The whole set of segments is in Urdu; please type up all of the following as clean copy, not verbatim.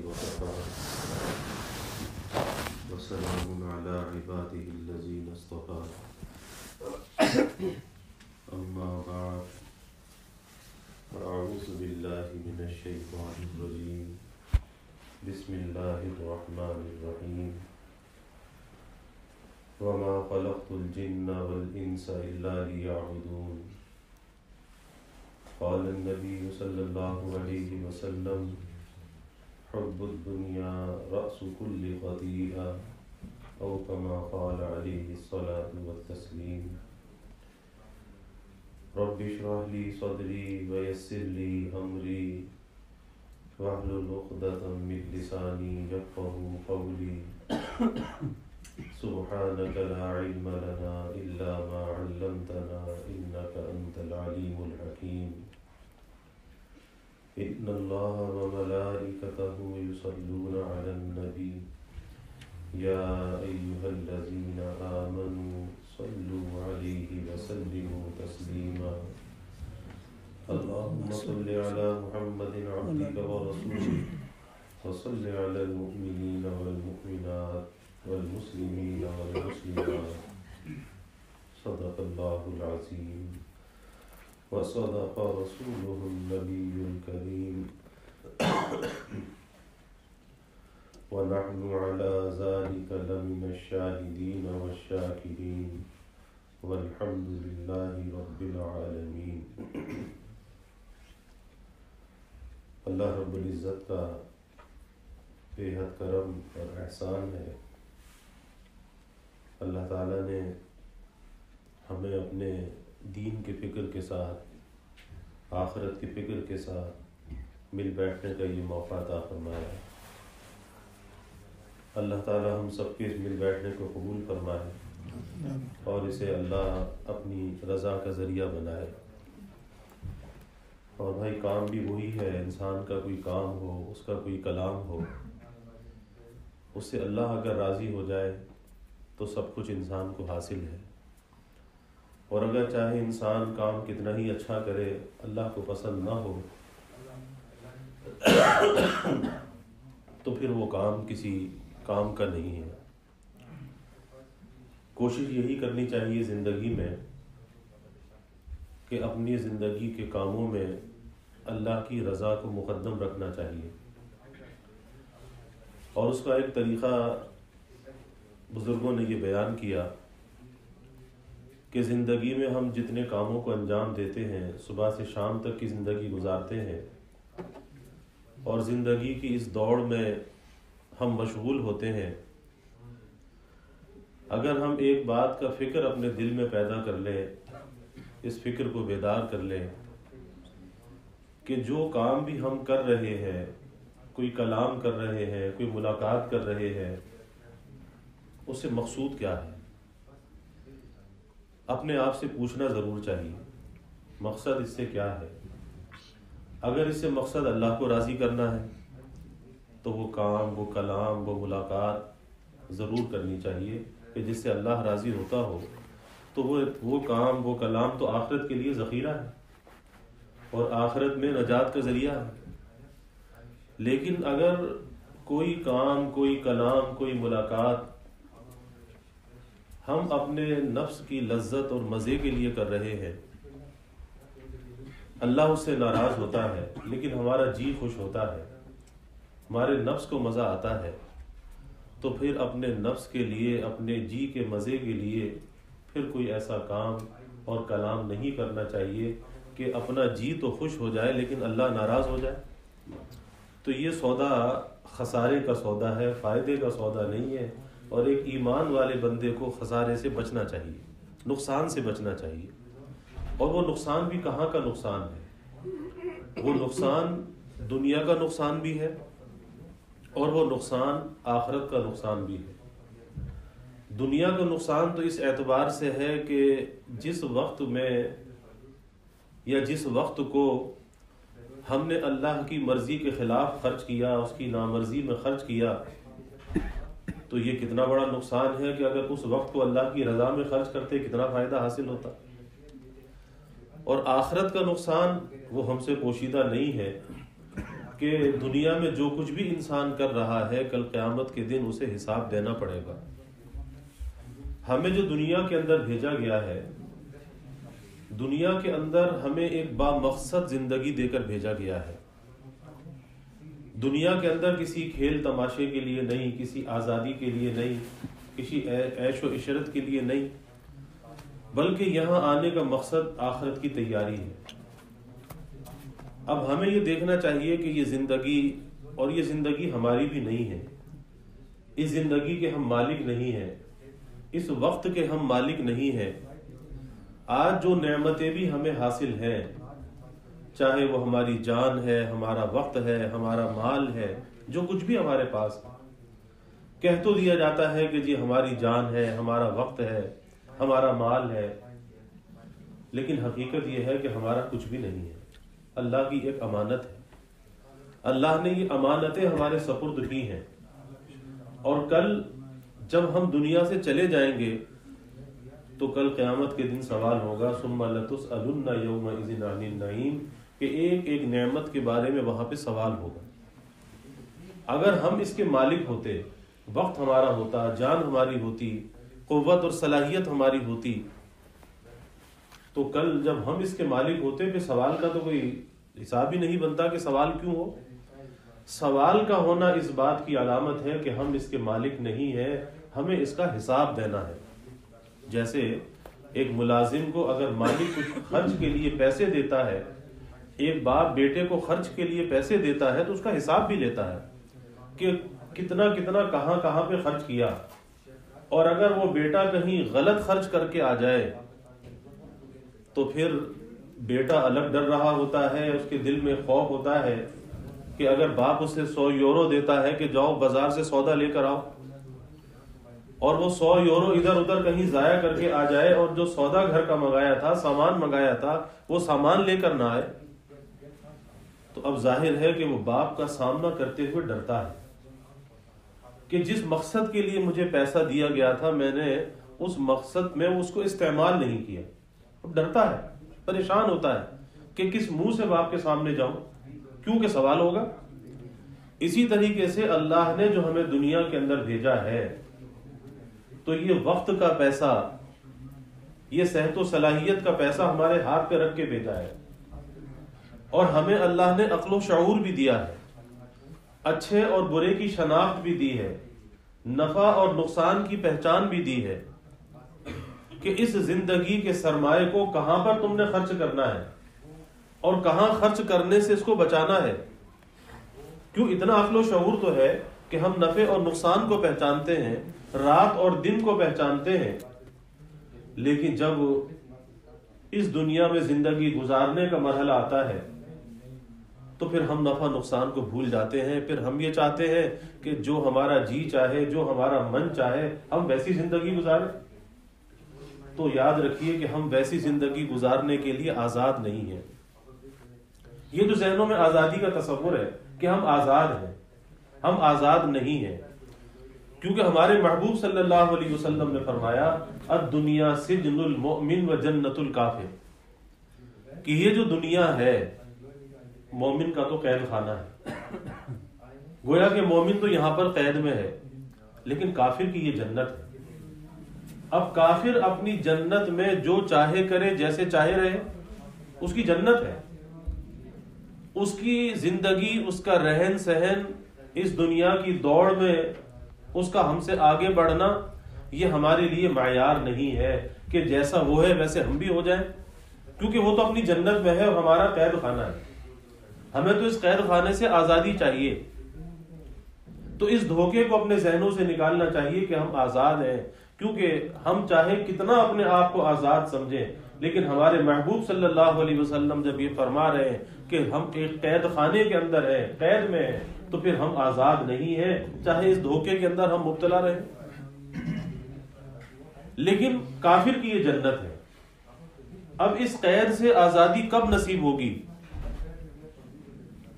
وكفى وسلام على عباده الذين اصطفى أما بعد فأعوذ بالله من الشيطان الرجيم بسم الله الرحمن الرحيم وما خلقت الجن والإنس إلا ليعبدون قال النبي صلى الله عليه وسلم حب الدنيا رأس كل خطيئة أو كما قال عليه الصلاة والتسليم رب اشرح لي صدري ويسر لي أمري واحلل عقدة من لساني يفقهوا قولي سبحانك لا علم لنا إلا ما علمتنا إنك أنت العليم الحكيم إن الله وملائكته يصلون على النبي يا أيها الذين آمنوا صلوا عليه وسلموا تسليما اللهم صل على محمد عبدك ورسولك وصل على المؤمنين والمؤمنات والمسلمين والمسلمات صدق الله العظيم وصدق رسوله النبي الكريم ونحن على ذلك لمن الشاهدين والشاكرين والحمد لله رب العالمين۔ اللہ رب العزت کا بے حد کرم اور احسان ہے، اللہ تعالیٰ نے ہمیں اپنے دین کے فکر کے ساتھ، آخرت کی فکر کے ساتھ مل بیٹھنے کا یہ موقع عطا فرمایا۔ اللہ تعالیٰ ہم سب کے اس مل بیٹھنے کو قبول فرمائے اور اسے اللہ اپنی رضا کا ذریعہ بنائے۔ اور بھائی کام بھی وہی ہے، انسان کا کوئی کام ہو، اس کا کوئی کلام ہو، اس سے اللہ اگر راضی ہو جائے تو سب کچھ انسان کو حاصل ہے، اور اگر چاہے انسان کام کتنا ہی اچھا کرے، اللہ کو پسند نہ ہو تو پھر وہ کام کسی کام کا نہیں ہے۔ کوشش یہی کرنی چاہیے زندگی میں کہ اپنی زندگی کے کاموں میں اللہ کی رضا کو مقدم رکھنا چاہیے، اور اس کا ایک طریقہ بزرگوں نے یہ بیان کیا کہ زندگی میں ہم جتنے کاموں کو انجام دیتے ہیں، صبح سے شام تک کی زندگی گزارتے ہیں اور زندگی کی اس دوڑ میں ہم مشغول ہوتے ہیں، اگر ہم ایک بات کا فکر اپنے دل میں پیدا کر لیں، اس فکر کو بیدار کر لیں کہ جو کام بھی ہم کر رہے ہیں، کوئی کلام کر رہے ہیں، کوئی ملاقات کر رہے ہیں، اس سے مقصود کیا ہے، اپنے آپ سے پوچھنا ضرور چاہیے مقصد اس سے کیا ہے۔ اگر اس سے مقصد اللہ کو راضی کرنا ہے تو وہ کام، وہ کلام، وہ ملاقات ضرور کرنی چاہیے کہ جس سے اللہ راضی ہوتا ہو، تو وہ کام، وہ کلام تو آخرت کے لیے ذخیرہ ہے اور آخرت میں نجات کا ذریعہ ہے۔ لیکن اگر کوئی کام، کوئی کلام، کوئی ملاقات ہم اپنے نفس کی لذت اور مزے کے لیے کر رہے ہیں، اللہ اس سے ناراض ہوتا ہے لیکن ہمارا جی خوش ہوتا ہے، ہمارے نفس کو مزہ آتا ہے، تو پھر اپنے نفس کے لیے، اپنے جی کے مزے کے لیے پھر کوئی ایسا کام اور کلام نہیں کرنا چاہیے کہ اپنا جی تو خوش ہو جائے لیکن اللہ ناراض ہو جائے۔ تو یہ سودا خسارے کا سودا ہے، فائدے کا سودا نہیں ہے، اور ایک ایمان والے بندے کو خسارے سے بچنا چاہیے، نقصان سے بچنا چاہیے۔ اور وہ نقصان بھی کہاں کا نقصان ہے؟ وہ نقصان دنیا کا نقصان بھی ہے اور وہ نقصان آخرت کا نقصان بھی ہے۔ دنیا کا نقصان تو اس اعتبار سے ہے کہ جس وقت میں یا جس وقت کو ہم نے اللہ کی مرضی کے خلاف خرچ کیا، اس کی نامرضی میں خرچ کیا، تو یہ کتنا بڑا نقصان ہے کہ اگر اس وقت کو اللہ کی رضا میں خرچ کرتے کتنا فائدہ حاصل ہوتا۔ اور آخرت کا نقصان وہ ہم سے پوشیدہ نہیں ہے کہ دنیا میں جو کچھ بھی انسان کر رہا ہے کل قیامت کے دن اسے حساب دینا پڑے گا. ہمیں جو دنیا کے اندر بھیجا گیا ہے، دنیا کے اندر ہمیں ایک بامقصد زندگی دے کر بھیجا گیا ہے. دنیا کے اندر کسی کھیل تماشے کے لیے نہیں، کسی آزادی کے لیے نہیں، کسی عیش و عشرت کے لیے نہیں، بلکہ یہاں آنے کا مقصد آخرت کی تیاری ہے. اب ہمیں یہ دیکھنا چاہیے کہ یہ زندگی، اور یہ زندگی ہماری بھی نہیں ہے، اس زندگی کے ہم مالک نہیں ہیں، اس وقت کے ہم مالک نہیں ہیں. آج جو نعمتیں بھی ہمیں حاصل ہیں، چاہے وہ ہماری جان ہے، ہمارا وقت ہے، ہمارا مال ہے، جو کچھ بھی ہمارے پاس کہہ تو دیا جاتا ہے کہ جی ہماری جان ہے، ہمارا وقت ہے، ہمارا مال ہے، لیکن حقیقت یہ ہے کہ ہمارا کچھ بھی نہیں ہے. اللہ کی ایک امانت ہے. اللہ نے یہ امانتیں ہمارے سپرد کی ہیں، اور کل جب ہم دنیا سے چلے جائیں گے تو کل قیامت کے دن سوال ہوگا ثم لتسألن یومئذ عن النعیم، کہ ایک ایک نعمت کے بارے میں وہاں پہ سوال ہوگا. اگر ہم اس کے مالک ہوتے، وقت ہمارا ہوتا، جان ہماری ہوتی، قوت اور صلاحیت ہماری ہوتی، تو کل جب ہم اس کے مالک ہوتے پھر سوال کا تو کوئی حساب ہی نہیں بنتا کہ سوال کیوں ہو. سوال کا ہونا اس بات کی علامت ہے کہ ہم اس کے مالک نہیں ہیں، ہمیں اس کا حساب دینا ہے. جیسے ایک ملازم کو اگر مالک کچھ خرچ کے لیے پیسے دیتا ہے، ایک باپ بیٹے کو خرچ کے لیے پیسے دیتا ہے تو اس کا حساب بھی لیتا ہے کہ کتنا کتنا کہاں کہاں پہ خرچ کیا. اور اگر وہ بیٹا کہیں غلط خرچ کر کے آ جائے تو پھر بیٹا الگ ڈر رہا ہوتا ہے، اس کے دل میں خوف ہوتا ہے کہ اگر باپ اسے 100 یورو دیتا ہے کہ جاؤ بازار سے سودا لے کر آؤ، اور وہ 100 یورو ادھر ادھر کہیں ضائع کر کے آ جائے اور جو سودا گھر کا منگایا تھا، سامان منگایا تھا، وہ سامان لے کر نہ آئے، تو اب ظاہر ہے کہ وہ باپ کا سامنا کرتے ہوئے ڈرتا ہے کہ جس مقصد کے لیے مجھے پیسہ دیا گیا تھا میں نے اس مقصد میں اس کو استعمال نہیں کیا. اب ڈرتا ہے، پریشان ہوتا ہے کہ کس منہ سے باپ کے سامنے جاؤں، کیونکہ سوال ہوگا. اسی طریقے سے اللہ نے جو ہمیں دنیا کے اندر بھیجا ہے تو یہ وقت کا پیسہ، یہ صحت و صلاحیت کا پیسہ ہمارے ہاتھ پہ رکھ کے بھیجا ہے، اور ہمیں اللہ نے عقل و شعور بھی دیا ہے، اچھے اور برے کی شناخت بھی دی ہے، نفع اور نقصان کی پہچان بھی دی ہے کہ اس زندگی کے سرمایہ کو کہاں پر تم نے خرچ کرنا ہے اور کہاں خرچ کرنے سے اس کو بچانا ہے. کیوں اتنا عقل و شعور تو ہے کہ ہم نفع اور نقصان کو پہچانتے ہیں، رات اور دن کو پہچانتے ہیں، لیکن جب اس دنیا میں زندگی گزارنے کا مرحلہ آتا ہے تو پھر ہم نفع نقصان کو بھول جاتے ہیں. پھر ہم یہ چاہتے ہیں کہ جو ہمارا جی چاہے، جو ہمارا من چاہے، ہم ویسی زندگی گزاریں. تو یاد رکھیے کہ ہم ویسی زندگی گزارنے کے لیے آزاد نہیں ہیں. یہ جو ذہنوں میں آزادی کا تصور ہے کہ ہم آزاد ہیں، ہم آزاد نہیں ہیں، کیونکہ ہمارے محبوب صلی اللہ علیہ وسلم نے فرمایا الدنیا سجن المؤمن و جنت الکافر، کہ یہ جو دنیا ہے مومن کا تو قید خانہ ہے. گویا کہ مومن تو یہاں پر قید میں ہے، لیکن کافر کی یہ جنت ہے. اب کافر اپنی جنت میں جو چاہے کرے، جیسے چاہے رہے، اس کی جنت ہے. اس کی زندگی، اس کا رہن سہن، اس دنیا کی دوڑ میں اس کا ہم سے آگے بڑھنا، یہ ہمارے لیے معیار نہیں ہے کہ جیسا وہ ہے ویسے ہم بھی ہو جائیں، کیونکہ وہ تو اپنی جنت میں ہے اور ہمارا قید خانہ ہے. ہمیں تو اس قید خانے سے آزادی چاہیے. تو اس دھوکے کو اپنے ذہنوں سے نکالنا چاہیے کہ ہم آزاد ہیں، کیونکہ ہم چاہے کتنا اپنے آپ کو آزاد سمجھیں، لیکن ہمارے محبوب صلی اللہ علیہ وسلم جب یہ فرما رہے ہیں کہ ہم ایک قید خانے کے اندر ہیں، قید میں ہیں، تو پھر ہم آزاد نہیں ہیں، چاہے اس دھوکے کے اندر ہم مبتلا رہیں. لیکن کافر کی یہ جنت ہے. اب اس قید سے آزادی کب نصیب ہوگی؟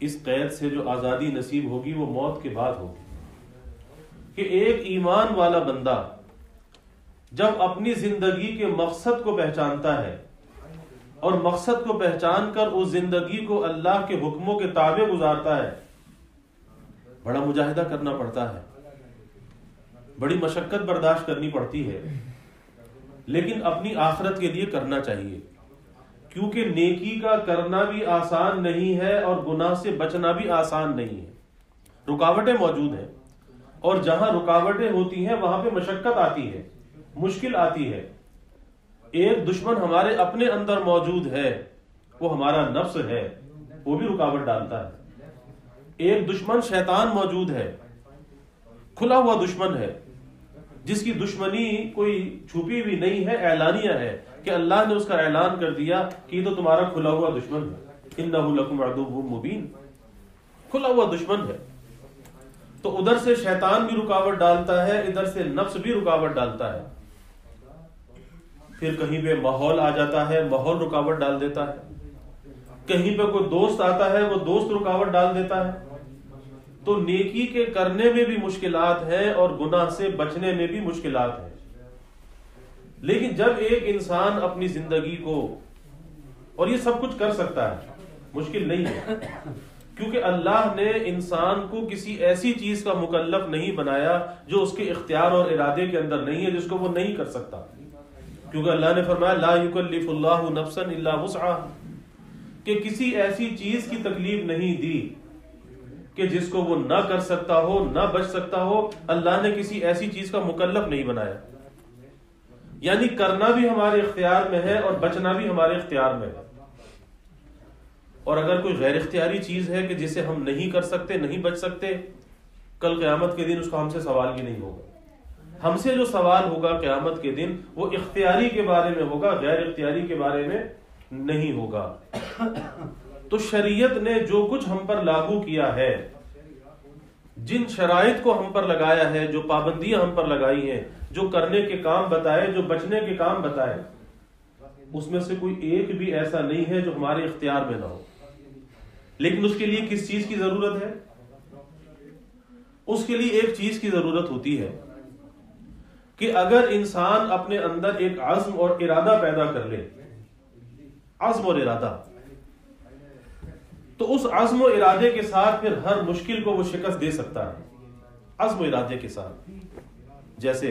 اس قید سے جو آزادی نصیب ہوگی وہ موت کے بعد ہوگی. کہ ایک ایمان والا بندہ جب اپنی زندگی کے مقصد کو پہچانتا ہے اور مقصد کو پہچان کر اس زندگی کو اللہ کے حکموں کے تابع گزارتا ہے بڑا مجاہدہ کرنا پڑتا ہے، بڑی مشقت برداشت کرنی پڑتی ہے، لیکن اپنی آخرت کے لیے کرنا چاہیے، کیونکہ نیکی کا کرنا بھی آسان نہیں ہے اور گناہ سے بچنا بھی آسان نہیں ہے۔ رکاوٹیں موجود ہیں، اور جہاں رکاوٹیں ہوتی ہیں وہاں پہ مشقت آتی ہے، مشکل آتی ہے۔ ایک دشمن ہمارے اپنے اندر موجود ہے، وہ ہمارا نفس ہے، وہ بھی رکاوٹ ڈالتا ہے۔ ایک دشمن شیطان موجود ہے، کھلا ہوا دشمن ہے، جس کی دشمنی کوئی چھپی بھی نہیں ہے، اعلانیہ ہے، کہ اللہ نے اس کا اعلان کر دیا کہ یہ تو تمہارا کھلا ہوا دشمن ہے، انہ لکم عدو مبین، کھلا ہوا دشمن ہے۔ تو ادھر سے شیطان بھی رکاوٹ ڈالتا ہے، ادھر سے نفس بھی رکاوٹ ڈالتا ہے۔ پھر کہیں پہ ماحول آ جاتا ہے، ماحول رکاوٹ ڈال دیتا ہے، کہیں پہ کوئی دوست آتا ہے، وہ دوست رکاوٹ ڈال دیتا ہے۔ تو نیکی کے کرنے میں بھی مشکلات ہیں اور گناہ سے بچنے میں بھی مشکلات ہیں۔ لیکن جب ایک انسان اپنی زندگی کو، اور یہ سب کچھ کر سکتا ہے، مشکل نہیں ہے، کیونکہ اللہ نے انسان کو کسی ایسی چیز کا مکلف نہیں بنایا جو اس کے اختیار اور ارادے کے اندر نہیں ہے، جس کو وہ نہیں کر سکتا، کیونکہ اللہ نے فرمایا لا یکلف اللہ نفسا الا وسعها، کہ کسی ایسی چیز کی تکلیف نہیں دی کہ جس کو وہ نہ کر سکتا ہو، نہ بچ سکتا ہو۔ اللہ نے کسی ایسی چیز کا مکلف نہیں بنایا، یعنی کرنا بھی ہمارے اختیار میں ہے اور بچنا بھی ہمارے اختیار میں ہے۔ اور اگر کوئی غیر اختیاری چیز ہے کہ جسے ہم نہیں کر سکتے، نہیں بچ سکتے، کل قیامت کے دن اس کا ہم سے سوال بھی نہیں ہوگا۔ ہم سے جو سوال ہوگا قیامت کے دن وہ اختیاری کے بارے میں ہوگا، غیر اختیاری کے بارے میں نہیں ہوگا۔ تو شریعت نے جو کچھ ہم پر لاگو کیا ہے، جن شرائط کو ہم پر لگایا ہے، جو پابندیاں ہم پر لگائی ہیں، جو کرنے کے کام بتائے، جو بچنے کے کام بتائے، اس میں سے کوئی ایک بھی ایسا نہیں ہے جو ہمارے اختیار میں نہ ہو۔ لیکن اس کے لیے کس چیز کی ضرورت ہے؟ اس کے لیے ایک چیز کی ضرورت ہوتی ہے کہ اگر انسان اپنے اندر ایک عزم اور ارادہ پیدا کر لے، عزم اور ارادہ، تو اس عزم و ارادے کے ساتھ پھر ہر مشکل کو وہ شکست دے سکتا ہے، عزم و ارادے کے ساتھ۔ جیسے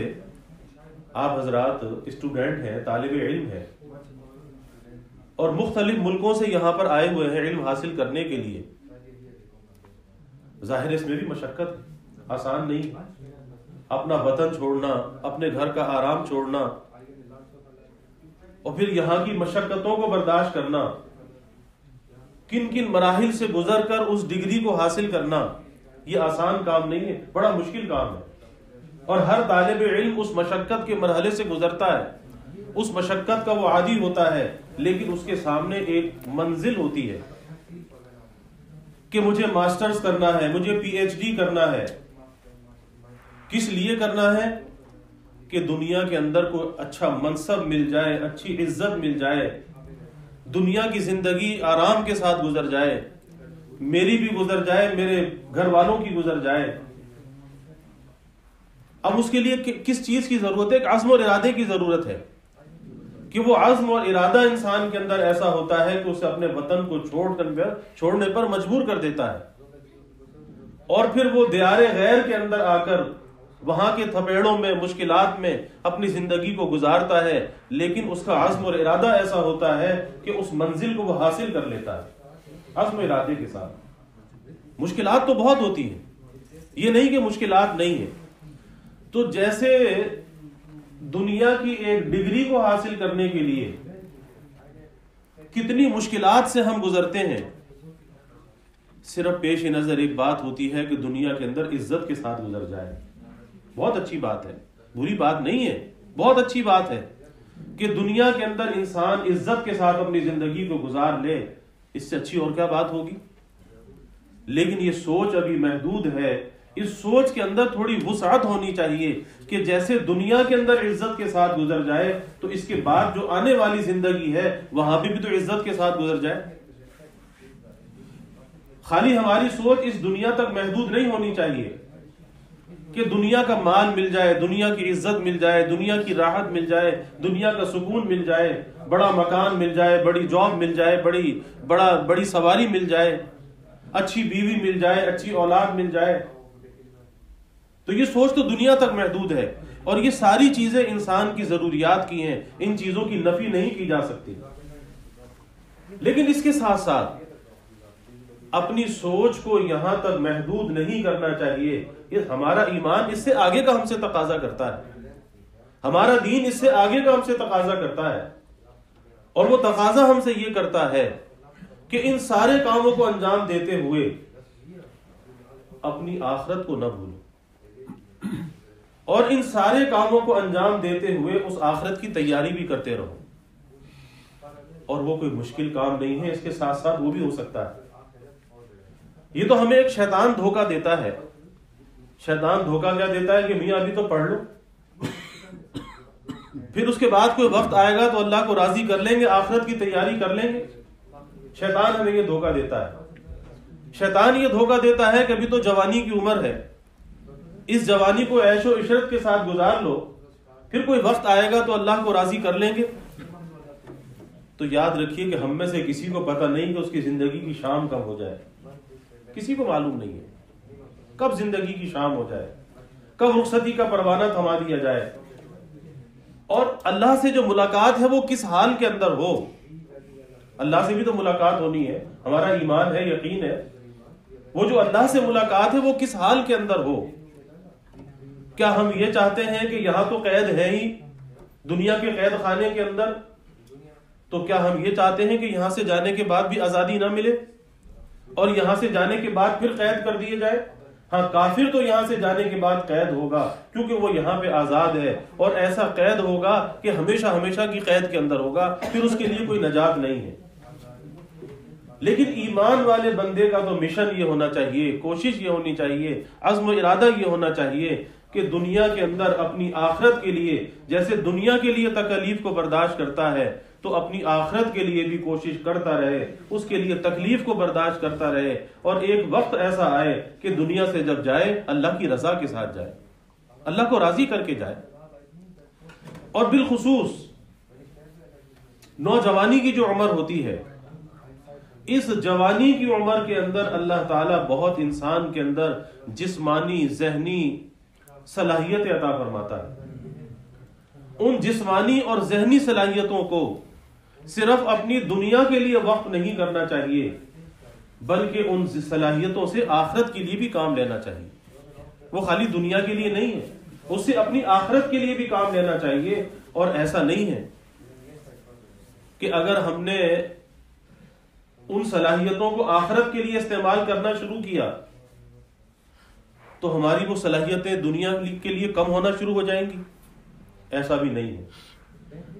آپ حضرات اسٹوڈنٹ ہیں، طالب علم ہیں، اور مختلف ملکوں سے یہاں پر آئے ہوئے ہیں علم حاصل کرنے کے لیے، ظاہر اس میں بھی مشقت آسان نہیں، اپنا وطن چھوڑنا، اپنے گھر کا آرام چھوڑنا، اور پھر یہاں کی مشقتوں کو برداشت کرنا، کن کن مراحل سے گزر کر اس ڈگری کو حاصل کرنا، یہ آسان کام نہیں ہے، بڑا مشکل کام ہے۔ اور ہر طالب علم اس مشقت کے مرحلے سے گزرتا ہے، اس مشقت کا وہ عادی ہوتا ہے، لیکن اس کے سامنے ایک منزل ہوتی ہے کہ مجھے ماسٹرز کرنا ہے، مجھے پی ایچ ڈی کرنا ہے۔ کس لیے کرنا ہے؟ کہ دنیا کے اندر کوئی اچھا منصب مل جائے، اچھی عزت مل جائے، دنیا کی زندگی آرام کے ساتھ گزر جائے، میری بھی گزر جائے، میرے گھر والوں کی گزر جائے۔ اب اس کے لیے کس چیز کی ضرورت ہے؟ ایک عزم اور ارادے کی ضرورت ہے، کہ وہ عزم اور ارادہ انسان کے اندر ایسا ہوتا ہے کہ اسے اپنے وطن کو چھوڑنے پر مجبور کر دیتا ہے، اور پھر وہ دیار غیر کے اندر آ کر وہاں کے تھپیڑوں میں، مشکلات میں اپنی زندگی کو گزارتا ہے، لیکن اس کا عزم اور ارادہ ایسا ہوتا ہے کہ اس منزل کو وہ حاصل کر لیتا ہے عزم و ارادے کے ساتھ۔ مشکلات تو بہت ہوتی ہیں، یہ نہیں کہ مشکلات نہیں ہیں۔ تو جیسے دنیا کی ایک ڈگری کو حاصل کرنے کے لیے کتنی مشکلات سے ہم گزرتے ہیں، صرف پیش نظر ایک بات ہوتی ہے کہ دنیا کے اندر عزت کے ساتھ گزر جائے، بہت اچھی بات ہے، بری بات نہیں ہے، بہت اچھی بات ہے کہ دنیا کے اندر انسان عزت کے ساتھ اپنی زندگی کو گزار لے، اس سے اچھی اور کیا بات ہوگی؟ لیکن یہ سوچ ابھی محدود ہے، اس سوچ کے اندر تھوڑی وسعت ہونی چاہیے کہ جیسے دنیا کے اندر عزت کے ساتھ گزر جائے تو اس کے بعد جو آنے والی زندگی ہے وہاں بھی تو عزت کے ساتھ گزر جائے۔ خالی ہماری سوچ اس دنیا تک محدود نہیں ہونی چاہیے کہ دنیا کا مال مل جائے، دنیا کی عزت مل جائے، دنیا کی راحت مل جائے، دنیا کا سکون مل جائے، بڑا مکان مل جائے، بڑی جاب مل جائے، بڑی سواری مل جائے، اچھی بیوی مل جائے، اچھی اولاد مل جائے، تو یہ سوچ تو دنیا تک محدود ہے، اور یہ ساری چیزیں انسان کی ضروریات کی ہیں، ان چیزوں کی نفی نہیں کی جا سکتی. لیکن اس کے ساتھ ساتھ اپنی سوچ کو یہاں تک محدود نہیں کرنا چاہیے. یہ ہمارا ایمان اس سے آگے کا ہم سے تقاضا کرتا ہے، ہمارا دین اس سے آگے کا ہم سے تقاضا کرتا ہے، اور وہ تقاضا ہم سے یہ کرتا ہے کہ ان سارے کاموں کو انجام دیتے ہوئے اپنی آخرت کو نہ بھولو، اور ان سارے کاموں کو انجام دیتے ہوئے اس آخرت کی تیاری بھی کرتے رہو. اور وہ کوئی مشکل کام نہیں ہے، اس کے ساتھ ساتھ وہ بھی ہو سکتا ہے. یہ تو ہمیں ایک شیطان دھوکہ دیتا ہے. شیطان دھوکہ کیا دیتا ہے کہ میاں ابھی تو پڑھ لو، پھر اس کے بعد کوئی وقت آئے گا تو اللہ کو راضی کر لیں گے، آخرت کی تیاری کر لیں گے. شیطان ہمیں یہ دھوکہ دیتا ہے. شیطان یہ دھوکہ دیتا ہے کہ ابھی تو جوانی کی عمر ہے، اس جوانی کو عیش و عشرت کے ساتھ گزار لو، پھر کوئی وقت آئے گا تو اللہ کو راضی کر لیں گے. تو یاد رکھیے کہ ہم میں سے کسی کو پتہ نہیں کہ اس کی زندگی کی شام کب ہو جائے. کسی کو معلوم نہیں ہے کب زندگی کی شام ہو جائے، کب رخصتی کا پروانہ تھما دیا جائے، اور اللہ سے جو ملاقات ہے وہ کس حال کے اندر ہو. اللہ سے بھی تو ملاقات ہونی ہے، ہمارا ایمان ہے، یقین ہے. وہ جو اللہ سے ملاقات ہے وہ کس حال کے اندر ہو. کیا ہم یہ چاہتے ہیں کہ یہاں تو قید ہے ہی دنیا کے قید خانے کے اندر، تو کیا ہم یہ چاہتے ہیں کہ یہاں سے جانے کے بعد بھی آزادی نہ ملے اور یہاں سے جانے کے بعد پھر قید کر دیے جائے؟ ہاں، کافر تو یہاں سے جانے کے بعد قید ہوگا کیونکہ وہ یہاں پہ آزاد ہے، اور ایسا قید ہوگا کہ ہمیشہ ہمیشہ کی قید کے اندر ہوگا، پھر اس کے لیے کوئی نجات نہیں ہے. لیکن ایمان والے بندے کا تو مشن یہ ہونا چاہیے، کوشش یہ ہونی چاہیے، عزم و ارادہ یہ ہونا چاہیے کہ دنیا کے اندر اپنی آخرت کے لیے جیسے دنیا کے لیے تکلیف کو برداشت کرتا ہے تو اپنی آخرت کے لیے بھی کوشش کرتا رہے، اس کے لیے تکلیف کو برداشت کرتا رہے، اور ایک وقت ایسا آئے کہ دنیا سے جب جائے اللہ کی رضا کے ساتھ جائے، اللہ کو راضی کر کے جائے. اور بالخصوص نوجوانی کی جو عمر ہوتی ہے، اس جوانی کی عمر کے اندر اللہ تعالیٰ بہت انسان کے اندر جسمانی ذہنی صلاحیت عطا فرماتا ہے. ان جسمانی اور ذہنی صلاحیتوں کو صرف اپنی دنیا کے لیے وقف نہیں کرنا چاہیے بلکہ ان صلاحیتوں سے آخرت کے لیے بھی کام لینا چاہیے. وہ خالی دنیا کے لیے نہیں ہے، اس سے اپنی آخرت کے لیے بھی کام لینا چاہیے. اور ایسا نہیں ہے کہ اگر ہم نے ان صلاحیتوں کو آخرت کے لیے استعمال کرنا شروع کیا تو ہماری وہ صلاحیتیں دنیا کے لیے کم ہونا شروع ہو جائیں گی. ایسا بھی نہیں ہے،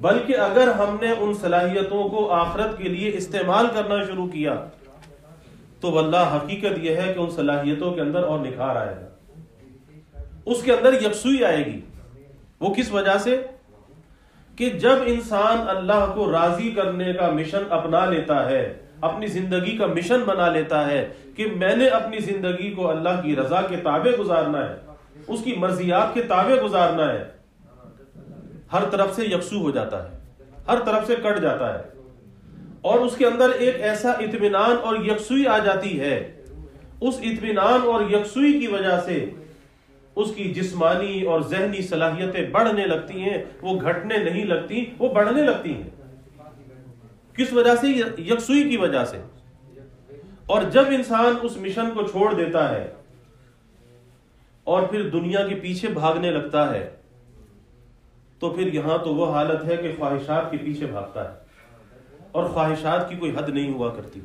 بلکہ اگر ہم نے ان صلاحیتوں کو آخرت کے لیے استعمال کرنا شروع کیا تو واللہ حقیقت یہ ہے کہ ان صلاحیتوں کے اندر اور نکھار آئے گا، اس کے اندر یکسوئی آئے گی. وہ کس وجہ سے کہ جب انسان اللہ کو راضی کرنے کا مشن اپنا لیتا ہے، اپنی زندگی کا مشن بنا لیتا ہے کہ میں نے اپنی زندگی کو اللہ کی رضا کے تابع گزارنا ہے، اس کی مرضیات کے تابع گزارنا ہے، ہر طرف سے یکسو ہو جاتا ہے، ہر طرف سے کٹ جاتا ہے، اور اس کے اندر ایک ایسا اطمینان اور یکسوئی آ جاتی ہے. اس اطمینان اور یکسوئی کی وجہ سے اس کی جسمانی اور ذہنی صلاحیتیں بڑھنے لگتی ہیں، وہ گھٹنے نہیں لگتی، وہ بڑھنے لگتی ہیں. کس وجہ سے؟ یکسوئی کی وجہ سے. اور جب انسان اس مشن کو چھوڑ دیتا ہے اور پھر دنیا کے پیچھے بھاگنے لگتا ہے تو پھر یہاں تو وہ حالت ہے کہ خواہشات کے پیچھے بھاگتا ہے، اور خواہشات کی کوئی حد نہیں ہوا کرتی.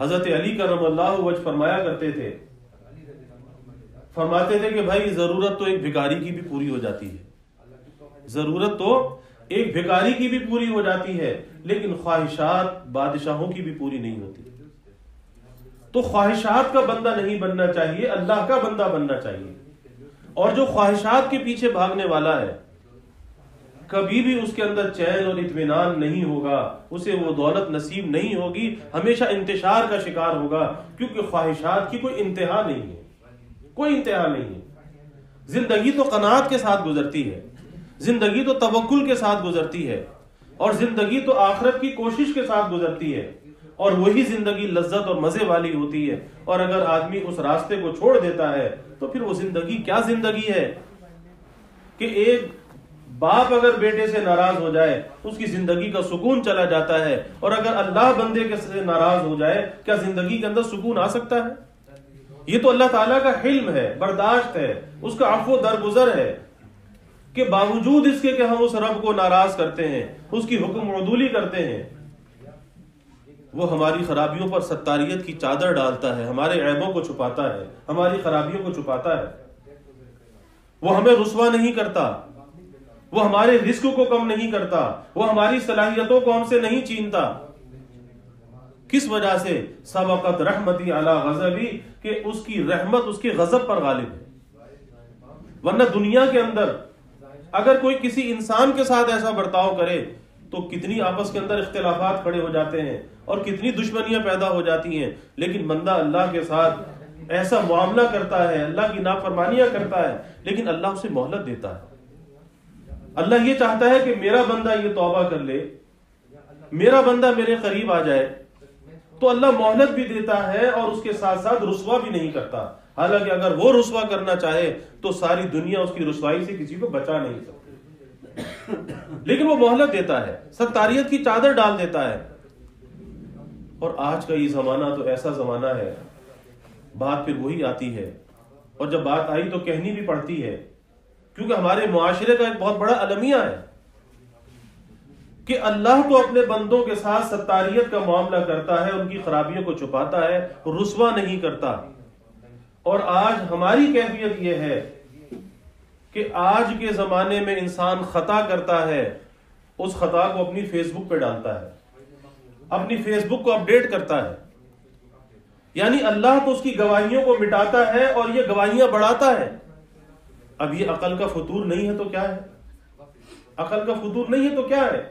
حضرت علی کرم اللہ وجہ فرمایا کرتے تھے، فرماتے تھے کہ بھائی ضرورت تو ایک بھکاری کی بھی پوری ہو جاتی ہے، ضرورت تو ایک بھکاری کی بھی پوری ہو جاتی ہے، لیکن خواہشات بادشاہوں کی بھی پوری نہیں ہوتی. تو خواہشات کا بندہ نہیں بننا چاہیے، اللہ کا بندہ بننا چاہیے. اور جو خواہشات کے پیچھے بھاگنے والا ہے کبھی بھی اس کے اندر چین اور اطمینان نہیں ہوگا، اسے وہ دولت نصیب نہیں ہوگی، ہمیشہ انتشار کا شکار ہوگا، کیونکہ خواہشات کی کوئی انتہا نہیں ہے، کوئی انتہا نہیں ہے. زندگی تو قناعت کے ساتھ گزرتی ہے، زندگی تو توکل کے ساتھ گزرتی ہے، اور زندگی تو آخرت کی کوشش کے ساتھ گزرتی ہے. اور وہی زندگی لذت اور مزے والی ہوتی ہے. اور اگر آدمی اس راستے کو چھوڑ دیتا ہے تو پھر وہ زندگی کیا زندگی ہے کہ ایک باپ اگر بیٹے سے ناراض ہو جائے اس کی زندگی کا سکون چلا جاتا ہے, اور اگر اللہ بندے کے سے ناراض ہو جائے کیا زندگی کے اندر سکون آ سکتا ہے؟ یہ تو اللہ تعالیٰ کا حلم ہے, برداشت ہے, اس کا عفو درگزر ہے کہ باوجود اس کے کہ ہم اس رب کو ناراض کرتے ہیں, اس کی حکم عدولی کرتے ہیں, وہ ہماری خرابیوں پر ستاریت کی چادر ڈالتا ہے, ہمارے عیبوں کو چھپاتا ہے, ہماری خرابیوں کو چھپاتا ہے. وہ ہمیں رسوا نہیں کرتا, وہ ہمارے رزق کو کم نہیں کرتا, وہ ہماری صلاحیتوں کو ہم سے نہیں چھینتا. کس وجہ سے؟ سبقت رحمتی علی غضبی, کہ اس کی رحمت اس کے غضب پر غالب ہے. ورنہ دنیا کے اندر اگر کوئی کسی انسان کے ساتھ ایسا برتاؤ کرے تو کتنی آپس کے اندر اختلافات کھڑے ہو جاتے ہیں اور کتنی دشمنیاں پیدا ہو جاتی ہیں. لیکن بندہ اللہ کے ساتھ ایسا معاملہ کرتا ہے, اللہ کی نافرمانیاں کرتا ہے, لیکن اللہ اسے مہلت دیتا ہے. اللہ یہ چاہتا ہے کہ میرا بندہ یہ توبہ کر لے, میرا بندہ میرے قریب آ جائے, تو اللہ مہلت بھی دیتا ہے اور اس کے ساتھ ساتھ رسوا بھی نہیں کرتا. حالانکہ اگر وہ رسوا کرنا چاہے تو ساری دنیا اس کی رسوائی سے کسی کو بچا نہیں سکتی, لیکن وہ مہلت دیتا ہے, ستاریت کی چادر ڈال دیتا ہے. اور آج کا یہ زمانہ تو ایسا زمانہ ہے, بات پھر وہی آتی ہے, اور جب بات آئی تو کہنی بھی پڑتی ہے, کیونکہ ہمارے معاشرے کا ایک بہت بڑا المیہ ہے کہ اللہ تو اپنے بندوں کے ساتھ ستاریت کا معاملہ کرتا ہے, ان کی خرابیوں کو چھپاتا ہے, رسوا نہیں کرتا. اور آج ہماری کیفیت یہ ہے کہ آج کے زمانے میں انسان خطا کرتا ہے, اس خطا کو اپنی فیس بک پہ ڈالتا ہے, اپنی فیس بک کو اپڈیٹ کرتا ہے. یعنی اللہ تو اس کی گواہیوں کو مٹاتا ہے اور یہ گواہیاں بڑھاتا ہے. اب یہ عقل کا فطور نہیں ہے تو کیا ہے؟ عقل کا فطور نہیں ہے تو کیا ہے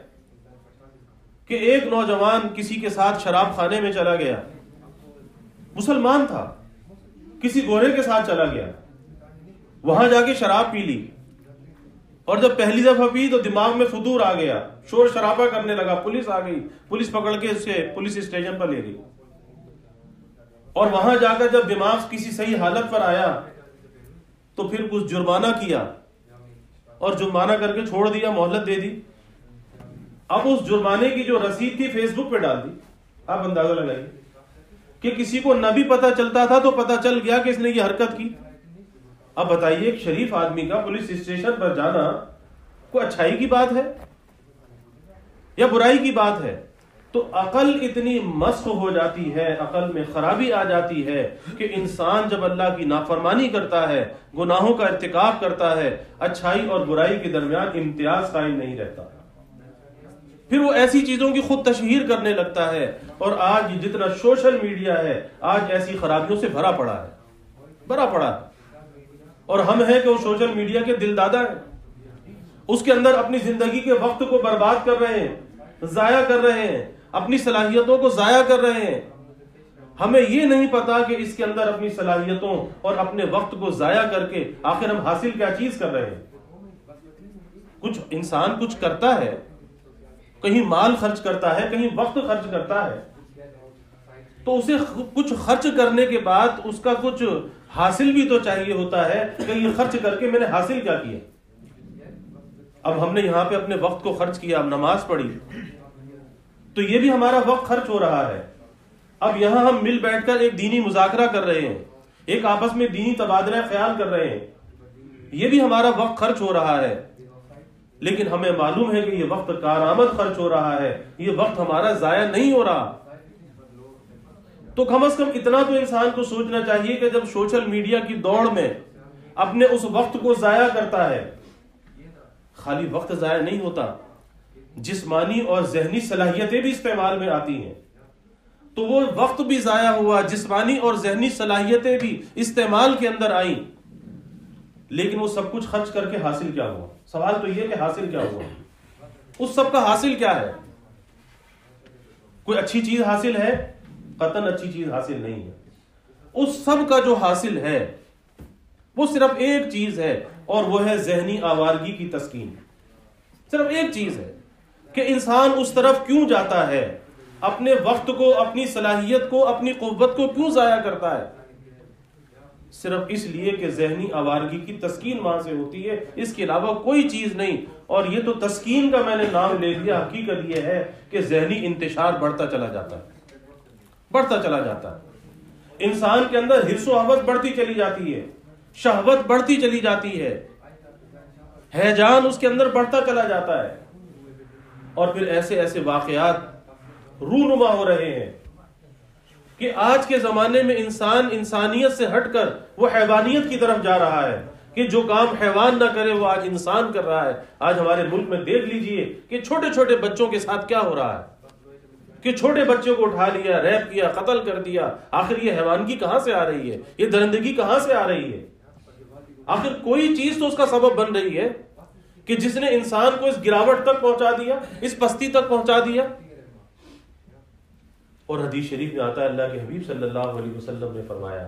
کہ ایک نوجوان کسی کے ساتھ شراب خانے میں چلا گیا, مسلمان تھا, کسی گورے کے ساتھ چلا گیا, وہاں جا کے شراب پی لی, اور جب پہلی دفعہ پی تو دماغ میں فطور آ گیا, شور شرابہ کرنے لگا, پولیس آ گئی, پولیس پکڑ کے اسے پولیس اسٹیشن پر لے گئی. اور وہاں جا کر جب دماغ کسی صحیح حالت پر آیا تو پھر کچھ جرمانہ کیا, اور جرمانہ کر کے چھوڑ دیا, مہلت دے دی. اب اس جرمانے کی جو رسید تھی فیس بک پہ ڈال دی. آپ اندازہ لگائیے کہ کسی کو نہ بھی پتا چلتا تھا تو پتا چل گیا کہ اس نے یہ حرکت کی. اب بتائیے ایک شریف آدمی کا پولیس اسٹیشن پر جانا کوئی اچھائی کی بات ہے یا برائی کی بات ہے؟ تو عقل اتنی مسخ ہو جاتی ہے, عقل میں خرابی آ جاتی ہے کہ انسان جب اللہ کی نافرمانی کرتا ہے, گناہوں کا ارتکاب کرتا ہے, اچھائی اور برائی کے درمیان امتیاز قائم نہیں رہتا, پھر وہ ایسی چیزوں کی خود تشہیر کرنے لگتا ہے. اور آج جتنا سوشل میڈیا ہے آج ایسی خرابیوں سے بھرا پڑا ہے, بھرا پڑا ہے. اور ہم ہیں کہ وہ سوشل میڈیا کے دل دادا ہیں, اس کے اندر اپنی زندگی کے وقت کو برباد کر رہے ہیں, ضائع کر رہے ہیں, اپنی صلاحیتوں کو ضائع کر رہے ہیں. ہمیں یہ نہیں پتا کہ اس کے اندر اپنی صلاحیتوں اور اپنے وقت کو ضائع کر کے آخر ہم حاصل کیا چیز کر رہے ہیں. کچھ انسان کچھ کرتا ہے, کہیں مال خرچ کرتا ہے, کہیں وقت خرچ کرتا ہے, تو اسے کچھ خرچ کرنے کے بعد اس کا کچھ حاصل بھی تو چاہیے ہوتا ہے کہ یہ خرچ کر کے میں نے حاصل کیا کیا. اب ہم نے یہاں پہ اپنے وقت کو خرچ کیا, اب نماز پڑھی تو یہ بھی ہمارا وقت خرچ ہو رہا ہے. اب یہاں ہم مل بیٹھ کر ایک دینی مذاکرہ کر رہے ہیں, ایک آپس میں دینی تبادلہ خیال کر رہے ہیں, یہ بھی ہمارا وقت خرچ ہو رہا ہے. لیکن ہمیں معلوم ہے کہ یہ وقت کارآمد خرچ ہو رہا ہے, یہ وقت ہمارا ضائع نہیں ہو رہا. تو کم از کم اتنا تو انسان کو سوچنا چاہیے کہ جب سوشل میڈیا کی دوڑ میں اپنے اس وقت کو ضائع کرتا ہے, خالی وقت ضائع نہیں ہوتا, جسمانی اور ذہنی صلاحیتیں بھی استعمال میں آتی ہیں. تو وہ وقت بھی ضائع ہوا, جسمانی اور ذہنی صلاحیتیں بھی استعمال کے اندر آئیں, لیکن وہ سب کچھ خرچ کر کے حاصل کیا ہوا؟ سوال تو یہ کہ حاصل کیا ہوا؟ اس سب کا حاصل کیا ہے؟ کوئی اچھی چیز حاصل ہے؟ قطعاً اچھی چیز حاصل نہیں ہے. اس سب کا جو حاصل ہے وہ صرف ایک چیز ہے, اور وہ ہے ذہنی آوارگی کی تسکین. صرف ایک چیز ہے کہ انسان اس طرف کیوں جاتا ہے, اپنے وقت کو، اپنی صلاحیت کو، اپنی قوت کو کیوں ضائع کرتا ہے؟ صرف اس لیے کہ ذہنی آوارگی کی تسکین وہاں سے ہوتی ہے، اس کے علاوہ کوئی چیز نہیں۔ اور یہ تو تسکین کا میں نے نام لے لیا، حقیقت یہ ہے کہ ذہنی انتشار بڑھتا چلا جاتا ہے، بڑھتا چلا جاتا ہے۔ انسان کے اندر حرص و حوث بڑھتی چلی جاتی ہے، شہوت بڑھتی چلی جاتی ہے، ہیجان اس کے اندر بڑھتا چلا جاتا ہے، اور پھر ایسے ایسے واقعات رونما ہو رہے ہیں کہ آج کے زمانے میں انسان انسانیت سے ہٹ کر وہ حیوانیت کی طرف جا رہا ہے، کہ جو کام حیوان نہ کرے وہ آج انسان کر رہا ہے۔ آج ہمارے ملک میں دیکھ لیجئے کہ چھوٹے چھوٹے بچوں کے ساتھ کیا ہو رہا ہے، کہ چھوٹے بچوں کو اٹھا لیا، ریپ کیا، قتل کر دیا۔ آخر یہ حیوانگی کہاں سے آ رہی ہے؟ یہ درندگی کہاں سے آ رہی ہے؟ آخر کوئی چیز تو اس کا سبب بن رہی ہے کہ جس نے انسان کو اس گراوٹ تک پہنچا دیا، اس پستی تک پہنچا دیا۔ اور حدیث شریف میں آتا ہے، اللہ کے حبیب صلی اللہ علیہ وسلم نے فرمایا،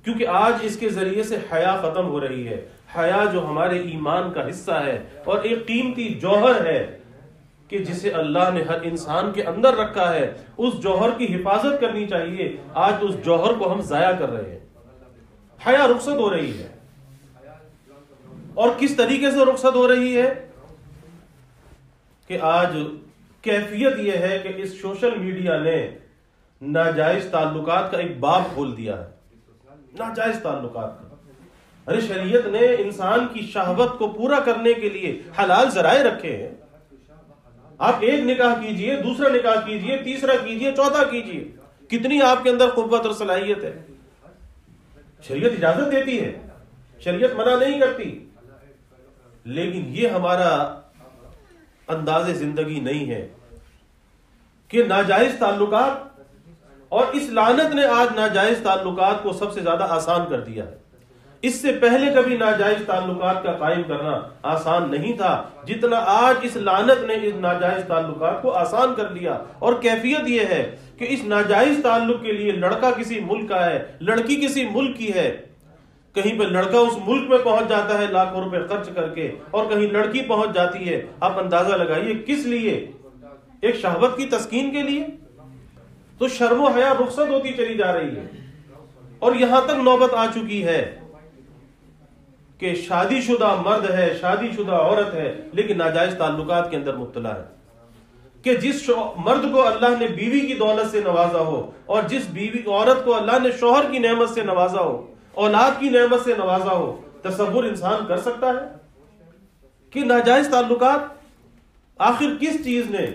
کیونکہ آج اس کے ذریعے سے حیا ختم ہو رہی ہے، حیا جو ہمارے ایمان کا حصہ ہے اور ایک قیمتی جوہر ہے کہ جسے اللہ نے ہر انسان کے اندر رکھا ہے، اس جوہر کی حفاظت کرنی چاہیے۔ آج اس جوہر کو ہم ضائع کر رہے ہیں، حیا رخصت ہو رہی ہے۔ اور کس طریقے سے رخصت ہو رہی ہے کہ آج کیفیت یہ ہے کہ اس سوشل میڈیا نے ناجائز تعلقات کا ایک باب کھول دیا ہے، ناجائز تعلقات کا۔ ارے شریعت نے انسان کی شہوت کو پورا کرنے کے لیے حلال ذرائع رکھے ہیں۔ آپ ایک نکاح کیجئے، دوسرا نکاح کیجئے، تیسرا کیجئے، چوتھا کیجئے، کتنی آپ کے اندر قوت اور صلاحیت ہے۔ شریعت اجازت دیتی ہے، شریعت منع نہیں کرتی، لیکن یہ ہمارا انداز زندگی نہیں ہے کہ ناجائز تعلقات، اور اس لعنت نے آج ناجائز تعلقات کو سب سے زیادہ آسان کر دیا ہے۔ اس سے پہلے کبھی ناجائز تعلقات کا قائم کرنا آسان نہیں تھا جتنا آج اس لعنت نے اس ناجائز تعلقات کو آسان کر دیا۔ اور کیفیت یہ ہے کہ اس ناجائز تعلق کے لیے لڑکا کسی ملک کا ہے، لڑکی کسی ملک کی ہے، کہیں پہ لڑکا اس ملک میں پہنچ جاتا ہے لاکھوں روپے خرچ کر کے، اور کہیں لڑکی پہنچ جاتی ہے، آپ اندازہ لگائیے کس لیے؟ ایک شہوت کی تسکین کے لیے۔ تو شرم و حیا رخصت ہوتی چلی جا رہی ہے، اور یہاں تک نوبت آ چکی ہے کہ شادی شدہ مرد ہے، شادی شدہ عورت ہے، لیکن ناجائز تعلقات کے اندر مبتلا ہے۔ کہ جس مرد کو اللہ نے بیوی کی دولت سے نوازا ہو، اور جس بیوی عورت کو اللہ نے شوہر کی نعمت سے نوازا ہو، اولاد کی نعمت سے نوازا ہو، تصور انسان کر سکتا ہے کہ ناجائز تعلقات؟ آخر کس چیز نے؟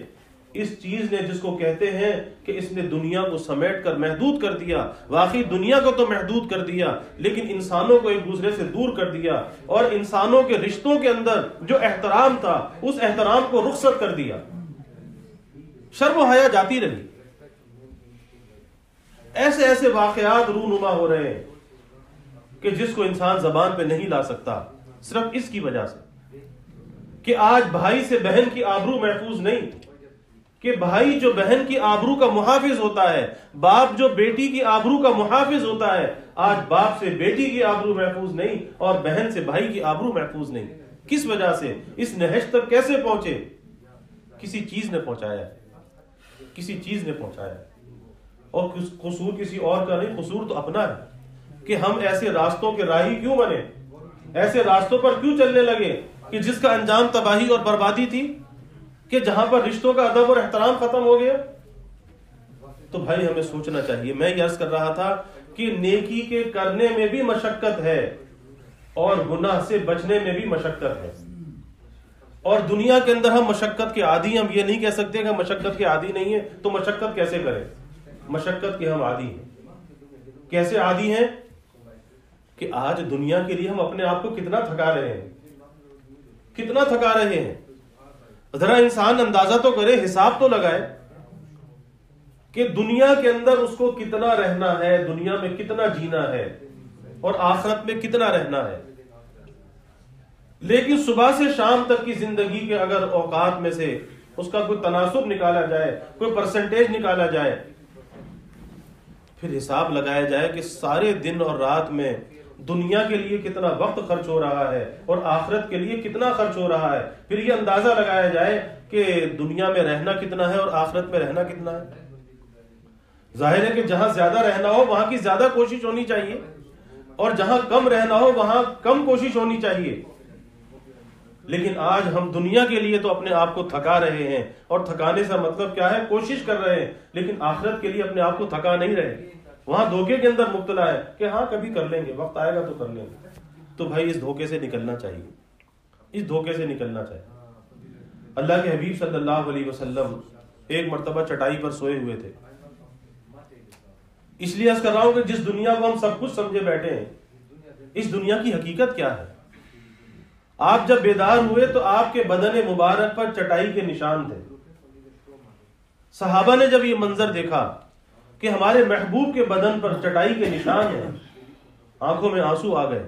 اس چیز نے جس کو کہتے ہیں کہ اس نے دنیا کو سمیٹ کر محدود کر دیا۔ واقعی دنیا کو تو محدود کر دیا، لیکن انسانوں کو ایک دوسرے سے دور کر دیا، اور انسانوں کے رشتوں کے اندر جو احترام تھا اس احترام کو رخصت کر دیا۔ شرم و حیا جاتی رہی۔ ایسے ایسے واقعات رونما ہو رہے ہیں کہ جس کو انسان زبان پہ نہیں لا سکتا، صرف اس کی وجہ سے کہ آج بھائی سے بہن کی آبرو محفوظ نہیں، کہ بھائی جو بہن کی آبرو کا محافظ ہوتا ہے، باپ جو بیٹی کی آبرو کا محافظ ہوتا ہے، آج باپ سے بیٹی کی آبرو محفوظ نہیں، اور بہن سے بھائی کی آبرو محفوظ نہیں۔ کس وجہ سے؟ اس نہج تک کیسے پہنچے؟ کسی چیز نے پہنچایا، کسی چیز نے پہنچایا، اور قصور کسی اور کا نہیں، قصور تو اپنا ہے کہ ہم ایسے راستوں کے راہی کیوں بنے، ایسے راستوں پر کیوں چلنے لگے کہ جس کا انجام تباہی اور بربادی تھی، کہ جہاں پر رشتوں کا ادب اور احترام ختم ہو گیا۔ تو بھائی ہمیں سوچنا چاہیے۔ میں یہ عرض کر رہا تھا کہ نیکی کے کرنے میں بھی مشقت ہے، اور گناہ سے بچنے میں بھی مشقت ہے، اور دنیا کے اندر ہم مشقت کے عادی ہیں۔ ہم یہ نہیں کہہ سکتے کہ مشقت کے عادی نہیں ہے، تو مشقت کیسے کریں؟ مشقت کے ہم عادی ہیں۔ کیسے عادی ہیں؟ کہ آج دنیا کے لیے ہم اپنے آپ کو کتنا تھکا رہے ہیں، کتنا تھکا رہے ہیں۔ ذرا انسان اندازہ تو کرے، حساب تو لگائے کہ دنیا کے اندر اس کو کتنا رہنا ہے، دنیا میں کتنا جینا ہے، اور آخرت میں کتنا رہنا ہے۔ لیکن صبح سے شام تک کی زندگی کے اگر اوقات میں سے اس کا کوئی تناسب نکالا جائے، کوئی پرسنٹیج نکالا جائے، پھر حساب لگایا جائے کہ سارے دن اور رات میں دنیا کے لیے کتنا وقت خرچ ہو رہا ہے اور آخرت کے لیے کتنا خرچ ہو رہا ہے، پھر یہ اندازہ لگایا جائے کہ دنیا میں رہنا کتنا ہے اور آخرت میں رہنا کتنا ہے۔ ظاہر ہے کہ جہاں زیادہ رہنا ہو وہاں کی زیادہ کوشش ہونی چاہیے، اور جہاں کم رہنا ہو وہاں کم کوشش ہونی چاہیے۔ لیکن آج ہم دنیا کے لیے تو اپنے آپ کو تھکا رہے ہیں، اور تھکانے سے مطلب کیا ہے؟ کوشش کر رہے ہیں، لیکن آخرت کے لیے اپنے آپ کو تھکا نہیں رہے، وہاں دھوکے کے اندر مبتلا ہے کہ ہاں کبھی کر لیں گے، وقت آئے گا تو کر لیں گے۔ تو بھائی اس دھوکے سے نکلنا چاہیے، اس دھوکے سے نکلنا چاہیے۔ اللہ کے حبیب صلی اللہ علیہ وسلم ایک مرتبہ چٹائی پر سوئے ہوئے تھے۔ اس لیے عرض کر رہا ہوں کہ جس دنیا کو ہم سب کچھ سمجھے بیٹھے ہیں، اس دنیا کی حقیقت کیا ہے؟ آپ جب بیدار ہوئے تو آپ کے بدن مبارک پر چٹائی کے نشان تھے۔ صحابہ نے جب یہ منظر دیکھا کہ ہمارے محبوب کے بدن پر چٹائی کے نشان ہیں، آنکھوں میں آنسو آ گئے۔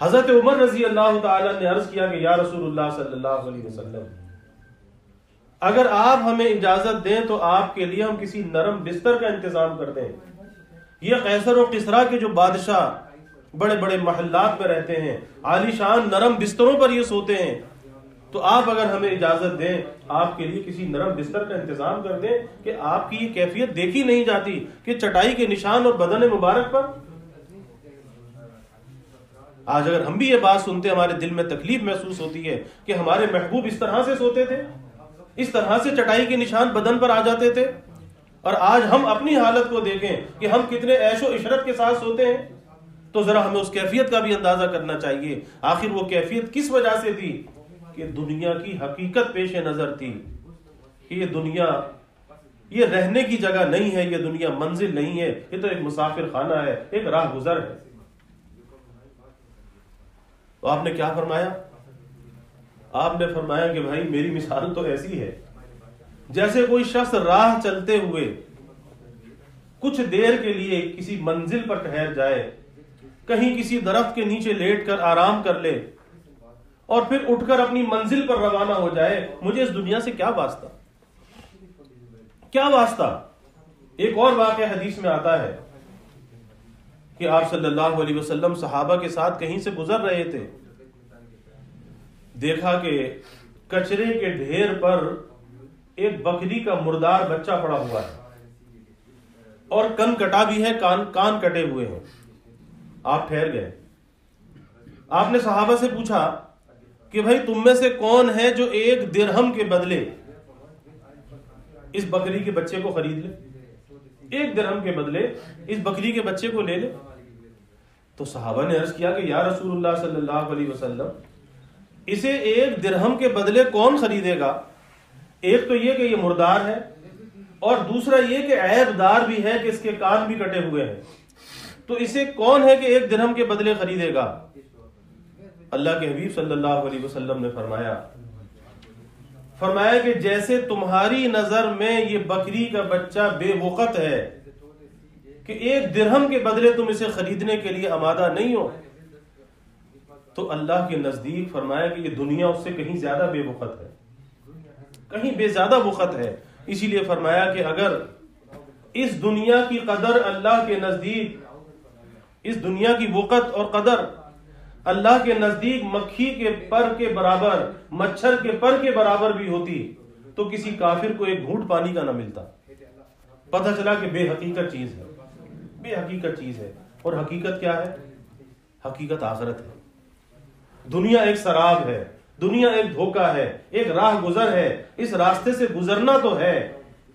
حضرت عمر رضی اللہ تعالی نے عرض کیا کہ یا رسول اللہ صلی اللہ علیہ وسلم، اگر آپ ہمیں اجازت دیں تو آپ کے لیے ہم کسی نرم بستر کا انتظام کر دیں۔ یہ قیصر و کسریٰ کے جو بادشاہ بڑے بڑے محلات میں رہتے ہیں، عالی شان نرم بستروں پر یہ سوتے ہیں، تو آپ اگر ہمیں اجازت دیں آپ کے لیے کسی نرم بستر کا انتظام کر دیں کہ آپ کی یہ کیفیت دیکھی نہیں جاتی کہ چٹائی کے نشان اور بدن مبارک پر۔ آج اگر ہم بھی یہ بات سنتے ہمارے دل میں تکلیف محسوس ہوتی ہے کہ ہمارے محبوب اس طرح سے سوتے تھے، اس طرح سے چٹائی کے نشان بدن پر آ جاتے تھے، اور آج ہم اپنی حالت کو دیکھیں کہ ہم کتنے عیش و عشرت کے ساتھ سوتے ہیں، تو ذرا ہمیں اس کیفیت کا بھی اندازہ کرنا چاہیے۔ آخر وہ کیفیت کس وجہ سے تھی؟ کہ دنیا کی حقیقت پیش نظر تھی کہ یہ دنیا یہ رہنے کی جگہ نہیں ہے، یہ دنیا منزل نہیں ہے، یہ تو ایک مسافر خانہ ہے، ایک راہ گزر ہے۔ تو آپ نے کیا فرمایا؟ آپ نے فرمایا کہ بھائی میری مثال تو ایسی ہے جیسے کوئی شخص راہ چلتے ہوئے کچھ دیر کے لیے کسی منزل پر ٹھہر جائے، کہیں کسی درخت کے نیچے لیٹ کر آرام کر لے اور پھر اٹھ کر اپنی منزل پر روانہ ہو جائے۔ مجھے اس دنیا سے کیا واسطہ، کیا واسطہ؟ ایک اور واقعہ حدیث میں آتا ہے کہ آپ صلی اللہ علیہ وسلم صحابہ کے ساتھ کہیں سے گزر رہے تھے، دیکھا کہ کچرے کے ڈھیر پر ایک بکری کا مردار بچہ پڑا ہوا ہے اور کن کٹا بھی ہے، کان کٹے ہوئے ہیں۔ آپ ٹھہر گئے، آپ نے صحابہ سے پوچھا کہ بھائی تم میں سے کون ہے جو 1 درہم کے بدلے اس بکری کے بچے کو خرید لے، 1 درہم کے بدلے اس بکری کے بچے کو لے لے؟ تو صحابہ نے عرض کیا کہ یا رسول اللہ صلی اللہ علیہ وسلم، اسے 1 درہم کے بدلے کون خریدے گا؟ ایک تو یہ کہ یہ مردار ہے، اور دوسرا یہ کہ عیب دار بھی ہے کہ اس کے کان بھی کٹے ہوئے ہیں، تو اسے کون ہے کہ 1 درہم کے بدلے خریدے گا؟ اللہ کے حبیب صلی اللہ علیہ وسلم نے فرمایا کہ جیسے تمہاری نظر میں یہ بکری کا بچہ بے وقت ہے کہ 1 درہم کے بدلے تم اسے خریدنے کے لیے آمادہ نہیں ہو، تو اللہ کے نزدیک فرمایا کہ یہ دنیا اس سے کہیں زیادہ بے وقت ہے، کہیں بے زیادہ وقت ہے۔ اسی لیے فرمایا کہ اگر اس دنیا کی قدر اللہ کے نزدیک، اس دنیا کی وقت اور قدر اللہ کے نزدیک مکھی کے پر کے برابر، مچھر کے پر کے برابر بھی ہوتی تو کسی کافر کو 1 گھونٹ پانی کا نہ ملتا۔ پتہ چلا کہ بے حقیقت چیز ہے، بے حقیقت چیز ہے۔ اور حقیقت کیا ہے؟ حقیقت آخرت ہے۔ دنیا ایک سراب ہے، دنیا ایک دھوکہ ہے، ایک راہ گزر ہے۔ اس راستے سے گزرنا تو ہے،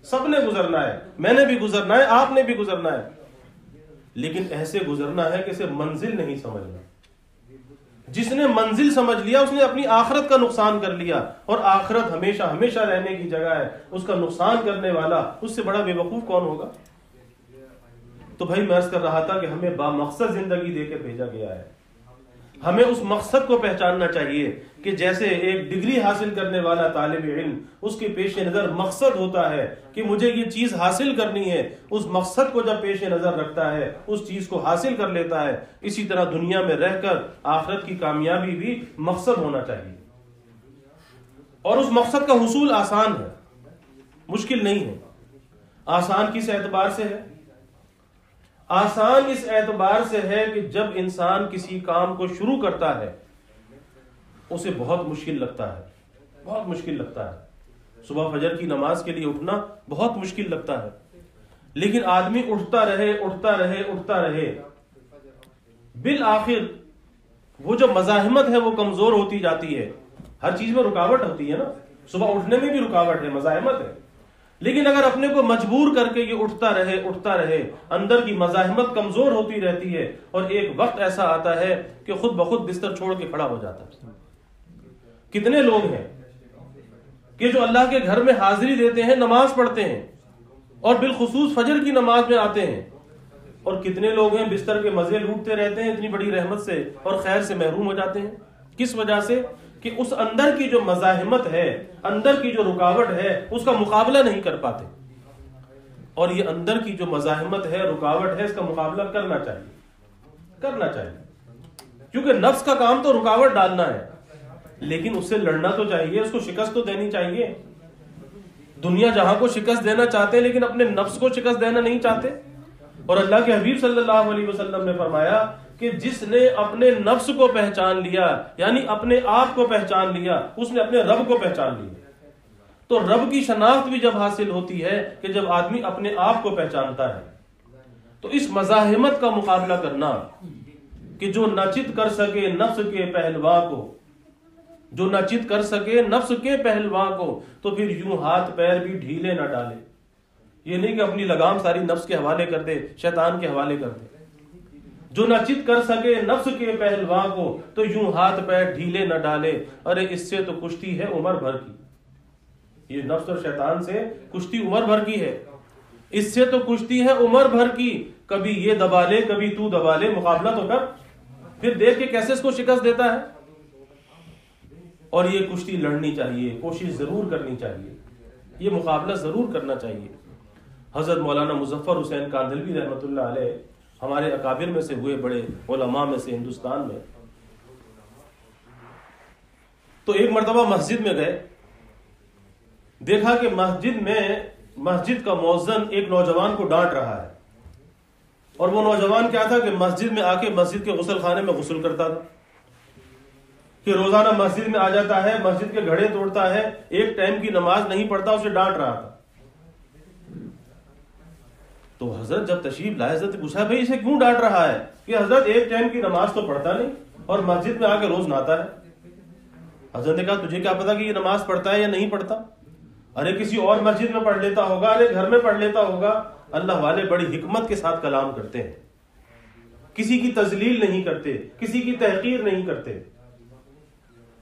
سب نے گزرنا ہے، میں نے بھی گزرنا ہے، آپ نے بھی گزرنا ہے، لیکن ایسے گزرنا ہے کہ اسے منزل نہیں سمجھنا۔ جس نے منزل سمجھ لیا اس نے اپنی آخرت کا نقصان کر لیا، اور آخرت ہمیشہ ہمیشہ رہنے کی جگہ ہے، اس کا نقصان کرنے والا اس سے بڑا بے وقوف کون ہوگا؟ تو بھائی میں عرض کر رہا تھا کہ ہمیں بامقصد زندگی دے کے بھیجا گیا ہے، ہمیں اس مقصد کو پہچاننا چاہیے کہ جیسے ایک ڈگری حاصل کرنے والا طالب علم، اس کے پیش نظر مقصد ہوتا ہے کہ مجھے یہ چیز حاصل کرنی ہے، اس مقصد کو جب پیش نظر رکھتا ہے اس چیز کو حاصل کر لیتا ہے۔ اسی طرح دنیا میں رہ کر آخرت کی کامیابی بھی مقصد ہونا چاہیے، اور اس مقصد کا حصول آسان ہے، مشکل نہیں ہے۔ آسان کس اعتبار سے ہے؟ آسان اس اعتبار سے ہے کہ جب انسان کسی کام کو شروع کرتا ہے اسے بہت مشکل لگتا ہے، بہت مشکل لگتا ہے۔ صبح فجر کی نماز کے لیے اٹھنا بہت مشکل لگتا ہے، لیکن آدمی اٹھتا رہے اٹھتا رہے اٹھتا رہے، بالآخر وہ جو مزاحمت ہے وہ کمزور ہوتی جاتی ہے۔ ہر چیز میں رکاوٹ ہوتی ہے نا، صبح اٹھنے میں بھی رکاوٹ ہے، مزاحمت ہے، لیکن اگر اپنے کو مجبور کر کے یہ اٹھتا رہے اندر کی مزاحمت کمزور ہوتی رہتی ہے، اور ایک وقت ایسا آتا ہے کہ خود بخود بستر چھوڑ کے کھڑا ہو جاتا ہے۔ کتنے لوگ ہیں کہ جو اللہ کے گھر میں حاضری دیتے ہیں، نماز پڑھتے ہیں اور بالخصوص فجر کی نماز میں آتے ہیں، اور کتنے لوگ ہیں بستر کے مزے لوٹتے رہتے ہیں اتنی بڑی رحمت سے اور خیر سے محروم ہو جاتے ہیں۔ کس وجہ سے؟ کہ اس اندر کی جو مزاحمت ہے، اندر کی جو رکاوٹ ہے، اس کا مقابلہ نہیں کر پاتے۔ اور یہ اندر کی جو مزاحمت ہے، رکاوٹ ہے، اس کا مقابلہ کرنا چاہیے، کیونکہ نفس کا کام تو رکاوٹ ڈالنا ہے، لیکن اس سے لڑنا تو چاہیے، اس کو شکست تو دینی چاہیے۔ دنیا جہاں کو شکست دینا چاہتے ہیں لیکن اپنے نفس کو شکست دینا نہیں چاہتے۔ اور اللہ کے حبیب صلی اللہ علیہ وسلم نے فرمایا کہ جس نے اپنے نفس کو پہچان لیا، یعنی اپنے آپ کو پہچان لیا، اس نے اپنے رب کو پہچان لیا۔ تو رب کی شناخت بھی جب حاصل ہوتی ہے کہ جب آدمی اپنے آپ کو پہچانتا ہے، تو اس مزاحمت کا مقابلہ کرنا کہ جو نہ چت کر سکے نفس کے پہلواں کو، جو نہ چت کر سکے نفس کے پہلواں کو، تو پھر یوں ہاتھ پیر بھی ڈھیلے نہ ڈالے۔ یہ نہیں کہ اپنی لگام ساری نفس کے حوالے کر دے، شیطان کے حوالے کر دے۔ جو نہ چت کر سکے نفس کے پہلواں کو، تو یوں ہاتھ پیر ڈھیلے نہ ڈالے۔ ارے اس سے تو کشتی ہے عمر بھر کی، یہ نفس اور شیطان سے کشتی عمر بھر کی ہے، اس سے تو کشتی ہے عمر بھر کی۔ کبھی یہ دبا لے کبھی تو دبا لے، مقابلہ تو کر، پھر دیکھ کے کیسے اس کو شکست دیتا ہے۔ اور یہ کشتی لڑنی چاہیے، کوشش ضرور کرنی چاہیے، یہ مقابلہ ضرور کرنا چاہیے۔ حضرت مولانا مظفر حسین کاندھلوی رحمۃ اللہ علیہ ہمارے اکابر میں سے ہوئے، بڑے علماء میں سے ہندوستان میں۔ تو ایک مرتبہ مسجد میں گئے، دیکھا کہ مسجد کا مؤذن ایک نوجوان کو ڈانٹ رہا ہے، اور وہ نوجوان کیا تھا کہ مسجد میں آ کے مسجد کے غسل خانے میں غسل کرتا تھا، کہ روزانہ مسجد میں آ جاتا ہے، مسجد کے گھڑے توڑتا ہے، ایک ٹائم کی نماز نہیں پڑھتا، اسے ڈانٹ رہا تھا۔ تو حضرت جب تشریف لائے، حضرت نے پوچھا بھائی اسے کیوں ڈانٹ رہا ہے؟ کہ حضرت ایک ٹائم کی نماز تو پڑھتا نہیں اور مسجد میں آ کے روز نہاتا ہے۔ حضرت نے کہا تجھے کیا پتا کہ یہ نماز پڑھتا ہے یا نہیں پڑھتا؟ ارے کسی اور مسجد میں پڑھ لیتا ہوگا، ارے گھر میں پڑھ لیتا ہوگا۔ اللہ والے بڑی حکمت کے ساتھ کلام کرتے ہیں، کسی کی تذلیل نہیں کرتے، کسی کی تحقیر نہیں کرتے۔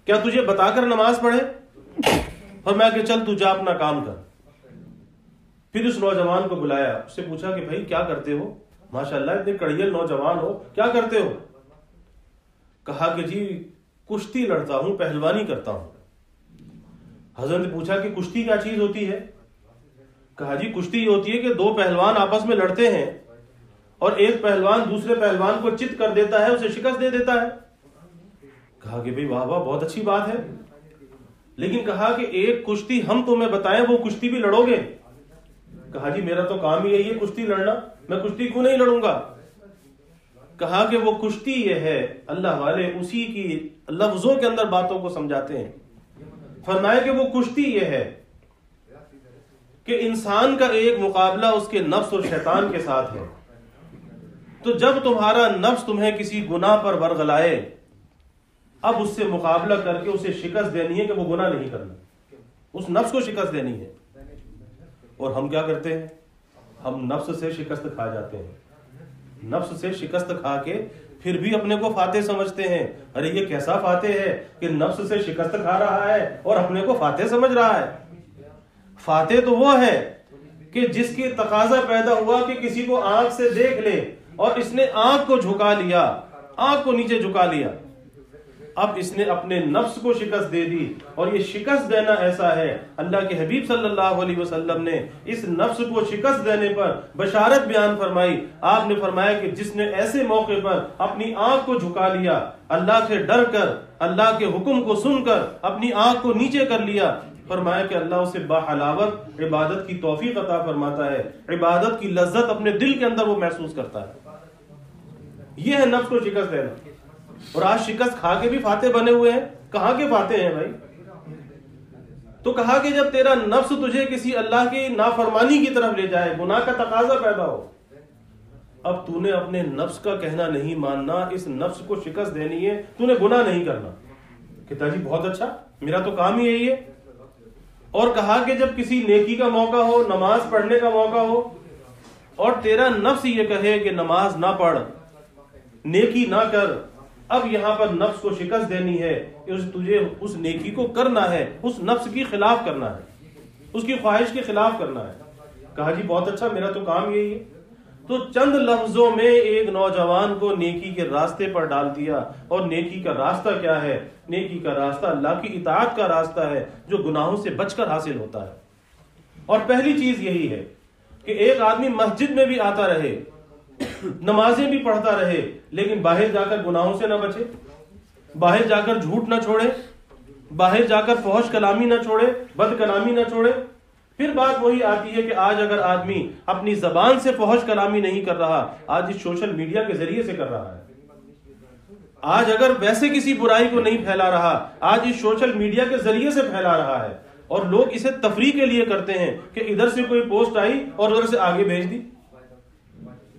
کیا تجھے بتا کر نماز پڑھے؟ فرمایا کہ چل تو جا اپنا کام کر۔ پھر اس نوجوان کو بلایا، اس سے پوچھا کہ بھائی کیا کرتے ہو؟ ماشاءاللہ اتنے کڑیل نوجوان ہو، کیا کرتے ہو؟ کہا کہ جی کشتی لڑتا ہوں، پہلوانی کرتا ہوں۔ حضرت نے پوچھا کہ کشتی کیا چیز ہوتی ہے؟ کہا جی کشتی یہ ہوتی ہے کہ دو پہلوان آپس میں لڑتے ہیں اور ایک پہلوان دوسرے پہلوان کو چت کر دیتا ہے، اسے شکست دے دیتا ہے۔ کہا کہ بھائی واہ واہ بہت اچھی بات ہے، لیکن کہا کہ ایک کشتی ہم تمہیں بتائیں، وہ کشتی بھی لڑو گے؟ کہا جی میرا تو کام ہی ہے کشتی لڑنا، میں کشتی کیوں نہیں لڑوں گا؟ کہا کہ وہ کشتی یہ ہے، اللہ والے اسی کی لفظوں کے اندر باتوں کو سمجھاتے ہیں۔ فرمایا کہ وہ کشتی یہ ہے کہ انسان کا ایک مقابلہ اس کے نفس اور شیطان کے ساتھ ہے۔ تو جب تمہارا نفس تمہیں کسی گناہ پر ورغلائے، اب اس سے مقابلہ کر کے اسے شکست دینی ہے کہ وہ گناہ نہیں کرنا، اس نفس کو شکست دینی ہے۔ اور ہم کیا کرتے ہیں؟ ہم نفس سے شکست کھا جاتے ہیں، نفس سے شکست کھا کے پھر بھی اپنے کو فاتح سمجھتے ہیں۔ ارے یہ کیسا فاتح ہے کہ نفس سے شکست کھا رہا ہے اور اپنے کو فاتح سمجھ رہا ہے؟ فاتح تو وہ ہے کہ جس کی تقاضا پیدا ہوا کہ کسی کو آنکھ سے دیکھ لے اور اس نے آنکھ کو جھکا لیا، آنکھ کو نیچے جھکا لیا، اب اس نے اپنے نفس کو شکست دے دی۔ اور یہ شکست دینا ایسا ہے، اللہ کے حبیب صلی اللہ علیہ وسلم نے اس نفس کو شکست دینے پر بشارت بیان فرمائی۔ آپ نے فرمایا کہ جس نے ایسے موقع پر اپنی آنکھ کو جھکا لیا، اللہ سے ڈر کر، اللہ کے حکم کو سن کر اپنی آنکھ کو نیچے کر لیا، فرمایا کہ اللہ اسے باحلاوت عبادت کی توفیق عطا فرماتا ہے، عبادت کی لذت اپنے دل کے اندر وہ محسوس کرتا ہے۔ یہ ہے نفس کو شکست دینا۔ اور آج شکست کھا کے بھی فاتح بنے ہوئے ہیں۔ کہاں کے فاتح ہیں بھائی؟ تو کہا کہ جب تیرا نفس تجھے کسی اللہ کی نافرمانی کی طرف لے جائے، گناہ کا تقاضا پیدا ہو، اب تو نے اپنے نفس کا کہنا نہیں ماننا، اس نفس کو شکست دینی ہے، تو نے گناہ نہیں کرنا۔ کہتا جی بہت اچھا، میرا تو کام ہی یہی ہے۔ اور کہا کہ جب کسی نیکی کا موقع ہو، نماز پڑھنے کا موقع ہو، اور تیرا نفس یہ کہے کہ نماز نہ پڑھ، نیکی نہ کر، اب یہاں پر نفس کو شکست دینی ہے، تجھے اس نیکی کو کرنا ہے، اس نفس کی خلاف کرنا ہے، اس کی خواہش کے خلاف کرنا ہے۔ کہا جی بہت اچھا، میرا تو کام یہی ہے۔ تو چند لفظوں میں ایک نوجوان کو نیکی کے راستے پر ڈال دیا۔ اور نیکی کا راستہ کیا ہے؟ نیکی کا راستہ اللہ کی اطاعت کا راستہ ہے، جو گناہوں سے بچ کر حاصل ہوتا ہے۔ اور پہلی چیز یہی ہے کہ ایک آدمی مسجد میں بھی آتا رہے، نمازیں بھی پڑھتا رہے، لیکن باہر جا کر گناہوں سے نہ بچے، باہر جا کر جھوٹ نہ چھوڑے، باہر جا کر فحش کلامی نہ چھوڑے، بد کلامی نہ چھوڑے۔ پھر بات وہی آتی ہے کہ آج اگر آدمی اپنی زبان سے فحش کلامی نہیں کر رہا، آج اس سوشل میڈیا کے ذریعے سے کر رہا ہے۔ آج اگر ویسے کسی برائی کو نہیں پھیلا رہا، آج اس سوشل میڈیا کے ذریعے سے پھیلا رہا ہے۔ اور لوگ اسے تفریح کے لیے کرتے ہیں کہ ادھر سے کوئی پوسٹ آئی اور ادھر سے آگے بھیج دی۔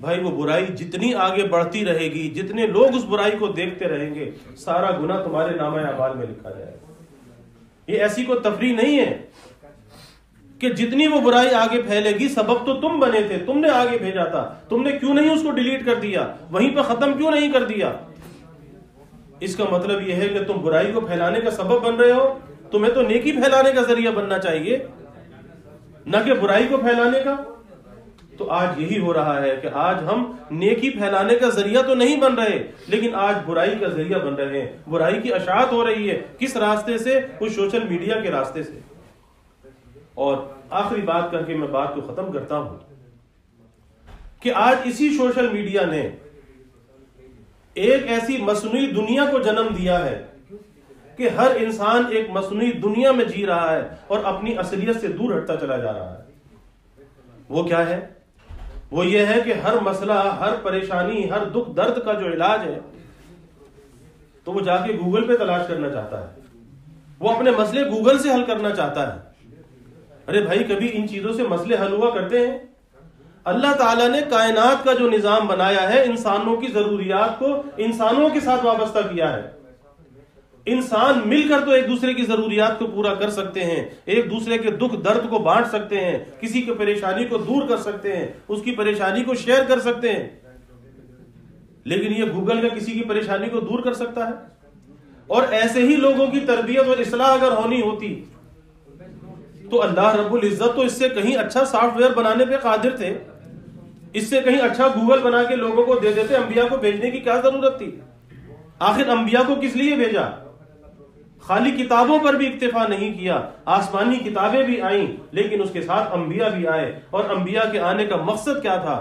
بھائی وہ برائی جتنی آگے بڑھتی رہے گی، جتنے لوگ اس برائی کو دیکھتے رہیں گے، سارا گناہ تمہارے نامہ اعمال میں لکھا جائے گا۔ یہ ایسی کوئی تفریح نہیں ہے کہ جتنی وہ برائی آگے پھیلے گی، سبب تو تم بنے تھے، تم نے آگے بھیجا تھا، تم نے کیوں نہیں اس کو ڈیلیٹ کر دیا، وہیں پہ ختم کیوں نہیں کر دیا؟ اس کا مطلب یہ ہے کہ تم برائی کو پھیلانے کا سبب بن رہے ہو۔ تمہیں تو نیکی پھیلانے کا ذریعہ بننا چاہیے، نہ کہ برائی کو پھیلانے کا۔ تو آج یہی ہو رہا ہے کہ آج ہم نیکی پھیلانے کا ذریعہ تو نہیں بن رہے، لیکن آج برائی کا ذریعہ بن رہے ہیں۔ برائی کی اشاعت ہو رہی ہے، کس راستے سے؟ اس سوشل میڈیا کے راستے سے۔ اور آخری بات کر کے میں بات کو ختم کرتا ہوں کہ آج اسی سوشل میڈیا نے ایک ایسی مصنوعی دنیا کو جنم دیا ہے کہ ہر انسان ایک مصنوعی دنیا میں جی رہا ہے اور اپنی اصلیت سے دور ہٹتا چلا جا رہا ہے۔ وہ کیا ہے؟ وہ یہ ہے کہ ہر مسئلہ، ہر پریشانی، ہر دکھ درد کا جو علاج ہے تو وہ جا کے گوگل پہ تلاش کرنا چاہتا ہے، وہ اپنے مسئلے گوگل سے حل کرنا چاہتا ہے۔ ارے بھائی، کبھی ان چیزوں سے مسئلے حل ہوا کرتے ہیں؟ اللہ تعالیٰ نے کائنات کا جو نظام بنایا ہے، انسانوں کی ضروریات کو انسانوں کے ساتھ وابستہ کیا ہے۔ انسان مل کر تو ایک دوسرے کی ضروریات کو پورا کر سکتے ہیں، ایک دوسرے کے دکھ درد کو بانٹ سکتے ہیں، کسی کی پریشانی کو دور کر سکتے ہیں، اس کی پریشانی کو شیئر کر سکتے ہیں، لیکن یہ گوگل کا کسی کی پریشانی کو دور کر سکتا ہے؟ اور ایسے ہی لوگوں کی تربیت اور اصلاح اگر ہونی ہوتی تو اللہ رب العزت تو اس سے کہیں اچھا سافٹ ویئر بنانے پہ قادر تھے، اس سے کہیں اچھا گوگل بنا کے لوگوں کو دے دیتے۔ انبیاء کو بھیجنے کی کیا ضرورت تھی؟ آخر انبیاء کو کس لیے بھیجا؟ خالی کتابوں پر بھی اکتفا نہیں کیا، آسمانی کتابیں بھی آئیں، لیکن اس کے ساتھ انبیاء بھی آئے۔ اور انبیاء کے آنے کا مقصد کیا تھا؟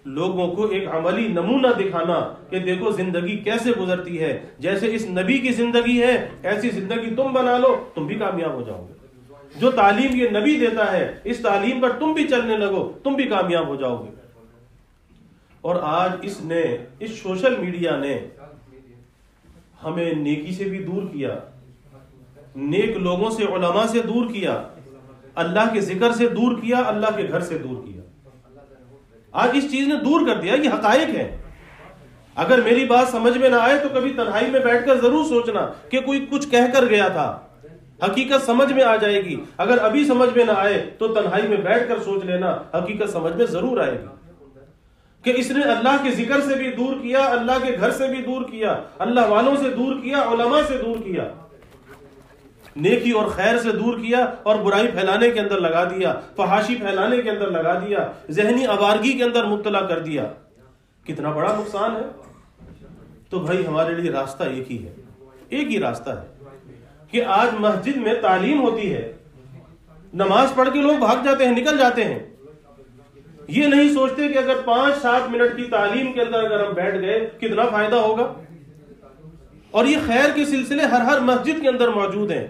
لوگوں کو ایک عملی نمونہ دکھانا کہ دیکھو زندگی کیسے گزرتی ہے، جیسے اس نبی کی زندگی ہے ایسی زندگی تم بنا لو، تم بھی کامیاب ہو جاؤ گے۔ جو تعلیم یہ نبی دیتا ہے، اس تعلیم پر تم بھی چلنے لگو، تم بھی کامیاب ہو جاؤ گے۔ اور آج اس سوشل میڈیا نے ہمیں نیکی سے بھی دور کیا، نیک لوگوں سے، علماء سے دور کیا، اللہ کے ذکر سے دور کیا، اللہ کے گھر سے دور کیا۔ آج اس چیز نے دور کر دیا، یہ حقائق ہے۔ اگر میری بات سمجھ میں نہ آئے تو کبھی تنہائی میں بیٹھ کر ضرور سوچنا کہ کوئی کچھ کہہ کر گیا تھا، حقیقت سمجھ میں آ جائے گی۔ اگر ابھی سمجھ میں نہ آئے تو تنہائی میں بیٹھ کر سوچ لینا، حقیقت سمجھ میں ضرور آئے گی کہ اس نے اللہ کے ذکر سے بھی دور کیا، اللہ کے گھر سے بھی دور کیا، اللہ والوں سے دور کیا، علماء سے دور کیا، نیکی اور خیر سے دور کیا، اور برائی پھیلانے کے اندر لگا دیا، فحاشی پھیلانے کے اندر لگا دیا، ذہنی آوارگی کے اندر مبتلا کر دیا۔ کتنا بڑا نقصان ہے۔ تو بھائی ہمارے لیے راستہ ایک ہی ہے، ایک ہی راستہ ہے کہ آج مسجد میں تعلیم ہوتی ہے، نماز پڑھ کے لوگ بھاگ جاتے ہیں، نکل جاتے ہیں، یہ نہیں سوچتے کہ اگر 5-7 منٹ کی تعلیم کے اندر اگر ہم بیٹھ گئے کتنا فائدہ ہوگا۔ اور یہ خیر کے سلسلے ہر مسجد کے اندر موجود ہیں،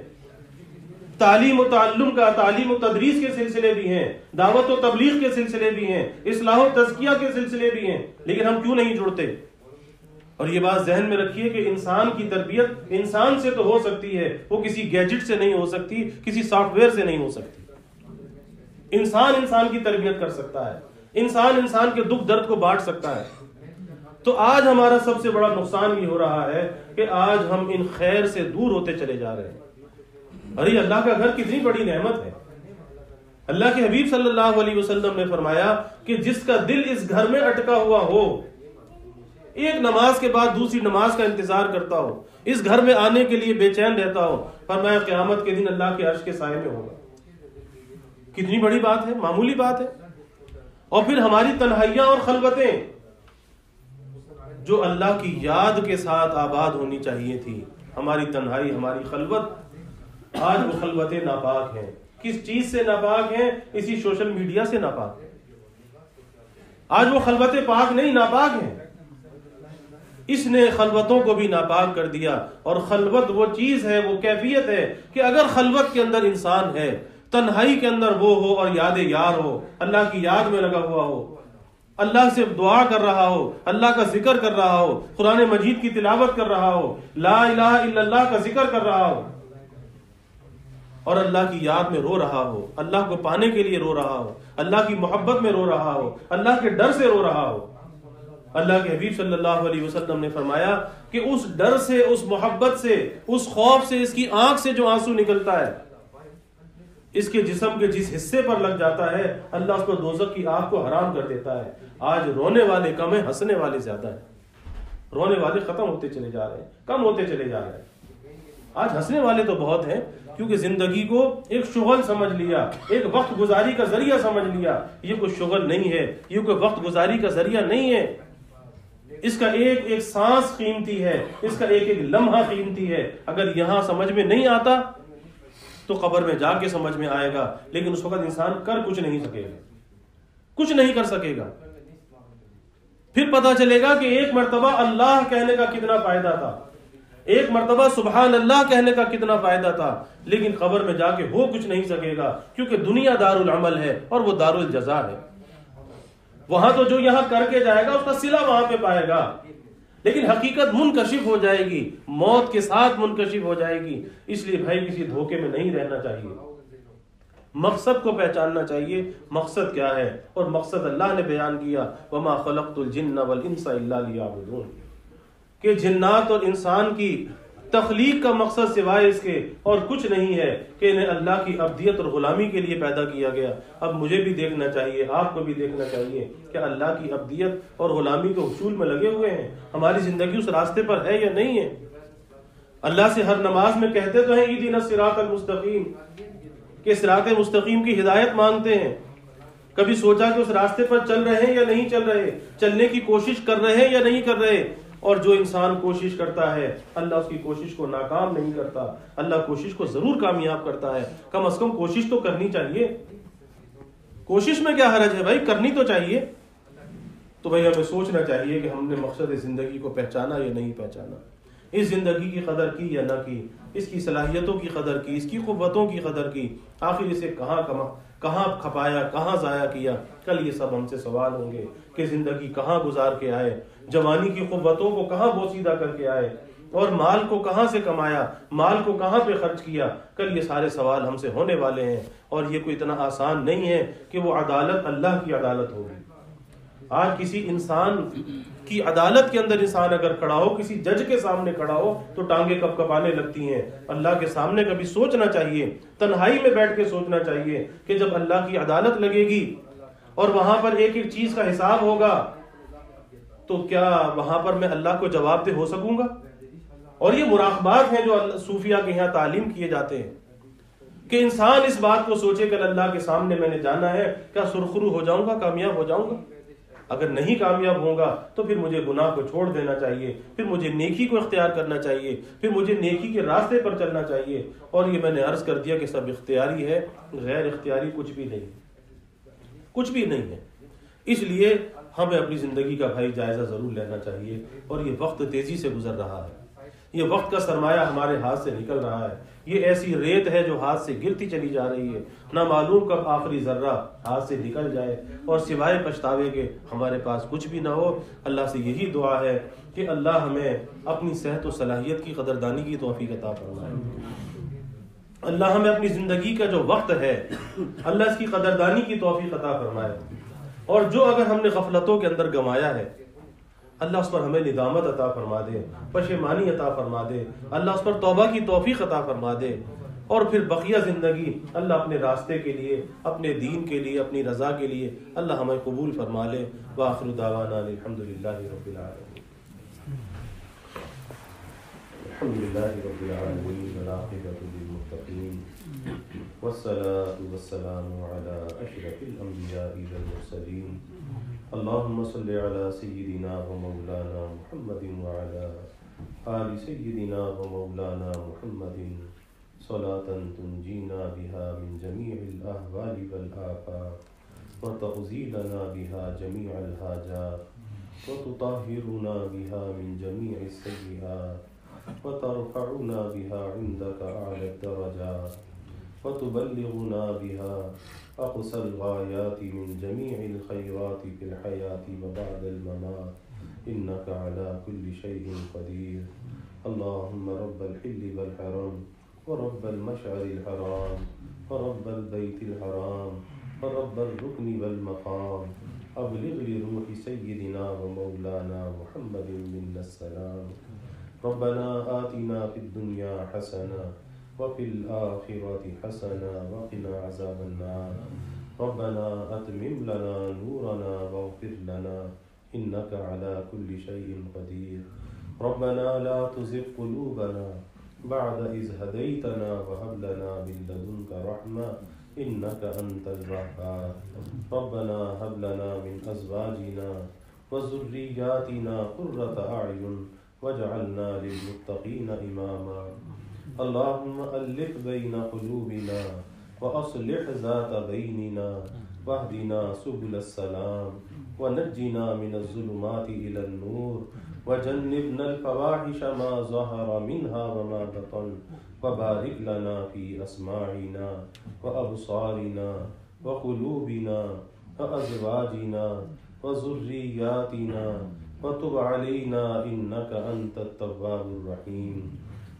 تعلیم و تعلم کا، تعلیم و تدریس کے سلسلے بھی ہیں، دعوت و تبلیغ کے سلسلے بھی ہیں، اصلاح و تزکیہ کے سلسلے بھی ہیں، لیکن ہم کیوں نہیں جڑتے؟ اور یہ بات ذہن میں رکھیے کہ انسان کی تربیت انسان سے تو ہو سکتی ہے، وہ کسی گیجٹ سے نہیں ہو سکتی، کسی سافٹ ویئر سے نہیں ہو سکتی۔ انسان انسان کی تربیت کر سکتا ہے، انسان انسان کے دکھ درد کو بانٹ سکتا ہے۔ تو آج ہمارا سب سے بڑا نقصان یہ ہو رہا ہے کہ آج ہم ان خیر سے دور ہوتے چلے جا رہے ہیں۔ ارے اللہ کا گھر کتنی بڑی نعمت ہے۔ اللہ کے حبیب صلی اللہ علیہ وسلم نے فرمایا کہ جس کا دل اس گھر میں اٹکا ہوا ہو، ایک نماز کے بعد دوسری نماز کا انتظار کرتا ہو، اس گھر میں آنے کے لیے بے چین رہتا ہو، فرمایا قیامت کے دن اللہ کے عرش کے سائے میں ہوگا۔ کتنی بڑی بات ہے، معمولی بات ہے۔ اور پھر ہماری تنہائیاں اور خلوتیں جو اللہ کی یاد کے ساتھ آباد ہونی چاہیے تھی، ہماری تنہائی، ہماری خلوت، آج وہ خلوتیں ناپاک ہیں۔ کس چیز سے ناپاک ہیں؟ اسی سوشل میڈیا سے ناپاک ہیں۔ آج وہ خلوتیں پاک نہیں، ناپاک ہیں۔ اس نے خلوتوں کو بھی ناپاک کر دیا۔ اور خلوت وہ چیز ہے، وہ کیفیت ہے کہ اگر خلوت کے اندر انسان ہے، تنہائی کے اندر وہ ہو اور یاد یار ہو، اللہ کی یاد میں لگا ہوا ہو، اللہ سے دعا کر رہا ہو، اللہ کا ذکر کر رہا ہو، قرآن مجید کی تلاوت کر رہا ہو، لا الہ الا اللہ کا ذکر کر رہا ہو، اور اللہ کی یاد میں رو رہا ہو، اللہ کو پانے کے لیے رو رہا ہو، اللہ کی محبت میں رو رہا ہو، اللہ کے ڈر سے رو رہا ہو۔ اللہ کے حبیب صلی اللہ علیہ وسلم نے فرمایا کہ اس ڈر سے، اس محبت سے، اس خوف سے، اس کی آنکھ سے جو آنسو نکلتا ہے، اس کے جسم کے جس حصے پر لگ جاتا ہے، اللہ اس کو دوزخ کی آگ کو حرام کر دیتا ہے۔ آج رونے والے کم ہیں، ہنسنے والے زیادہ ہیں۔ رونے والے ختم ہوتے چلے جا رہے ہیں، کم ہوتے چلے جا رہے ہیں۔ آج ہنسنے والے تو بہت ہیں، کیونکہ زندگی کو ایک شغل سمجھ لیا، ایک وقت گزاری کا ذریعہ سمجھ لیا۔ یہ کوئی شغل نہیں ہے، یہ کوئی وقت گزاری کا ذریعہ نہیں ہے۔ اس کا ایک ایک سانس قیمتی ہے، اس کا ایک ایک لمحہ قیمتی ہے۔ اگر یہاں سمجھ میں نہیں آتا تو قبر میں جا کے سمجھ میں آئے گا، لیکن اس وقت انسان کر کچھ نہیں سکے گا، کچھ نہیں کر سکے گا۔ پھر پتا چلے گا کہ ایک مرتبہ اللہ کہنے کا کتنا فائدہ تھا، ایک مرتبہ سبحان اللہ کہنے کا کتنا فائدہ تھا، لیکن قبر میں جا کے ہو کچھ نہیں سکے گا، کیونکہ دنیا دار العمل ہے اور وہ دار الجزا ہے۔ وہاں تو جو یہاں کر کے جائے گا اس کا صلہ وہاں پہ پائے گا، لیکن حقیقت منکشف ہو جائے گی، موت کے ساتھ منکشف ہو جائے گی۔ اس لیے بھائی کسی دھوکے میں نہیں رہنا چاہیے، مقصد کو پہچاننا چاہیے، مقصد کیا ہے، اور مقصد اللہ نے بیان کیا، وما خلقت الجن والانس الا لیعبدون، کہ جنات اور انسان کی تخلیق کا مقصد سوائے اس کے اور کچھ نہیں ہے کہ انہیں اللہ کی عبدیت اور غلامی کے لیے پیدا کیا گیا۔ اب مجھے بھی دیکھنا چاہیے، آپ کو بھی دیکھنا چاہیے کہ اللہ کی عبدیت اور غلامی کے حصول میں لگے ہوئے ہیں، ہماری زندگی اس راستے پر ہے یا نہیں ہے۔ اللہ سے ہر نماز میں کہتے تو ہیں اہدنا الصراط المستقیم، کہ صراط مستقیم کی ہدایت مانگتے ہیں۔ کبھی سوچا کہ اس راستے پر چل رہے ہیں یا نہیں چل رہے، چلنے کی کوشش کر رہے ہیں یا نہیں کر رہے؟ اور جو انسان کوشش کرتا ہے اللہ اس کی کوشش کو ناکام نہیں کرتا، اللہ کوشش کو ضرور کامیاب کرتا ہے۔ کم از کم کوشش تو کرنی چاہیے، کوشش میں کیا حرج ہے بھائی، کرنی تو چاہیے۔ تو بھائی ہمیں سوچنا چاہیے کہ ہم نے مقصد زندگی کو پہچانا یا نہیں پہچانا، اس زندگی کی قدر کی یا نہ کی، اس کی صلاحیتوں کی قدر کی، اس کی قوتوں کی قدر کی، آخر اسے کہاں کھپایا، کہاں ضائع کیا۔ کل یہ سب ہم سے سوال ہوں گے کہ زندگی کہاں گزار کے آئے، جوانی کی قوتوں کو کہاں بوسیدہ کر کے آئے، اور مال کو کہاں سے کمایا، مال کو کہاں پہ خرچ کیا۔ کل یہ سارے سوال ہم سے ہونے والے ہیں، اور یہ کوئی اتنا آسان نہیں ہے کہ وہ عدالت اللہ کی عدالت ہوگی۔ آج کسی انسان کی عدالت کے اندر انسان اگر کھڑا ہو، کسی جج کے سامنے کھڑا ہو، تو ٹانگیں کپ کپانے لگتی ہیں۔ اللہ کے سامنے کبھی سوچنا چاہیے، تنہائی میں بیٹھ کے سوچنا چاہیے کہ جب اللہ کی عدالت لگے گی اور وہاں پر ایک ایک چیز کا حساب ہوگا، تو کیا وہاں پر میں اللہ کو جواب دہ ہو سکوں گا؟ اور یہ مراقبات ہیں جو صوفیہ کے یہاں تعلیم کیے جاتے ہیں کہ انسان اس بات کو سوچے کہ اللہ کے سامنے میں نے جانا ہے، کیا سرخرو ہو جاؤں گا، کامیاب ہو جاؤں گا؟ اگر نہیں کامیاب ہوگا تو پھر مجھے گناہ کو چھوڑ دینا چاہیے، پھر مجھے نیکی کو اختیار کرنا چاہیے، پھر مجھے نیکی کے راستے پر چلنا چاہیے۔ اور یہ میں نے عرض کر دیا کہ سب اختیاری ہے، غیر اختیاری کچھ بھی نہیں، کچھ بھی نہیں ہے۔ اس لیے ہمیں اپنی زندگی کا بھائی جائزہ ضرور لینا چاہیے، اور یہ وقت تیزی سے گزر رہا ہے، یہ وقت کا سرمایہ ہمارے ہاتھ سے نکل رہا ہے، یہ ایسی ریت ہے جو ہاتھ سے گرتی چلی جا رہی ہے، نہ معلوم کب آخری ذرہ ہاتھ سے نکل جائے اور سوائے پچھتاوے کے ہمارے پاس کچھ بھی نہ ہو۔ اللہ سے یہی دعا ہے کہ اللہ ہمیں اپنی صحت و صلاحیت کی قدردانی کی توفیق عطا فرمائے، اللہ ہمیں اپنی زندگی کا جو وقت ہے اللہ اس کی قدردانی کی توفیق عطا فرمائے، اور جو اگر ہم نے غفلتوں کے اندر گنوایا ہے اللہ اس پر ہمیں ندامت عطا فرما دے، پشیمانی عطا فرما دے، اللہ اس پر توبہ کی توفیق عطا فرما دے، اور پھر بقیہ زندگی اللہ اپنے راستے کے لیے، اپنے دین کے لیے، اپنی رضا کے لیے اللہ ہمیں قبول فرما لے۔ وآخر دعوانا الحمدللہ رب العالمین، الحمدللہ رب العالمین والعاقبۃ للمتقین والصلاة والسلام علی اشرف الانبیاء والمرسلین، اللهم صل على سيدنا ومولانا محمد وعلى آل سيدنا ومولانا محمد صلاة تنجينا بها من جميع الأهوال والآفات وتغزيلنا بها جميع الحاجات وتطهرنا بها من جميع السيئات وترفعنا بها عندك أعلى الدرجات وتبلغنا بها أقصى الغايات من جميع الخيرات في الحياة وبعد الممات، إنك على كل شيء قدير. اللهم رب الحل والحرم ورب المشعر الحرام ورب البيت الحرام ورب الركن والمقام، أبلغ لروح سيدنا ومولانا محمد منا السلام. ربنا آتنا في الدنيا حسنة وفي الآخرة حسنة وقنا عذاب النار. ربنا أتمم لنا نورنا واغفر لنا إنك على كل شيء قدير. ربنا لا تزغ قلوبنا بعد إذ هديتنا وهب لنا من لدنك رحمة إنك أنت الوهاب. ربنا هب لنا من أزواجنا وذرياتنا قرة أعين واجعلنا للمتقين إماما. اللهم ألف بين قلوبنا وأصلح ذات بيننا واهدنا سبل السلام ونجنا من الظلمات إلى النور وجنبنا الفواحش ما ظهر منها وما بطن وبارك لنا في أسماعنا وأبصارنا وقلوبنا وأزواجنا وذرياتنا وتب علينا إنك أنت التواب الرحيم.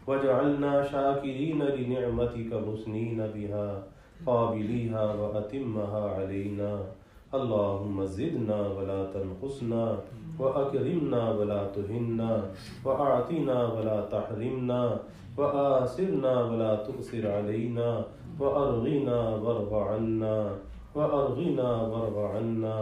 وجعلنا شاكرين لنعمتك مثنين بها قابليها وأتمها علينا. اللهم زدنا ولا تنقصنا وأكرمنا ولا تهنا وأعطنا ولا تحرمنا وآثرنا ولا تؤثر علينا وأرغنا وارض عنا وأرغنا وارض عنا.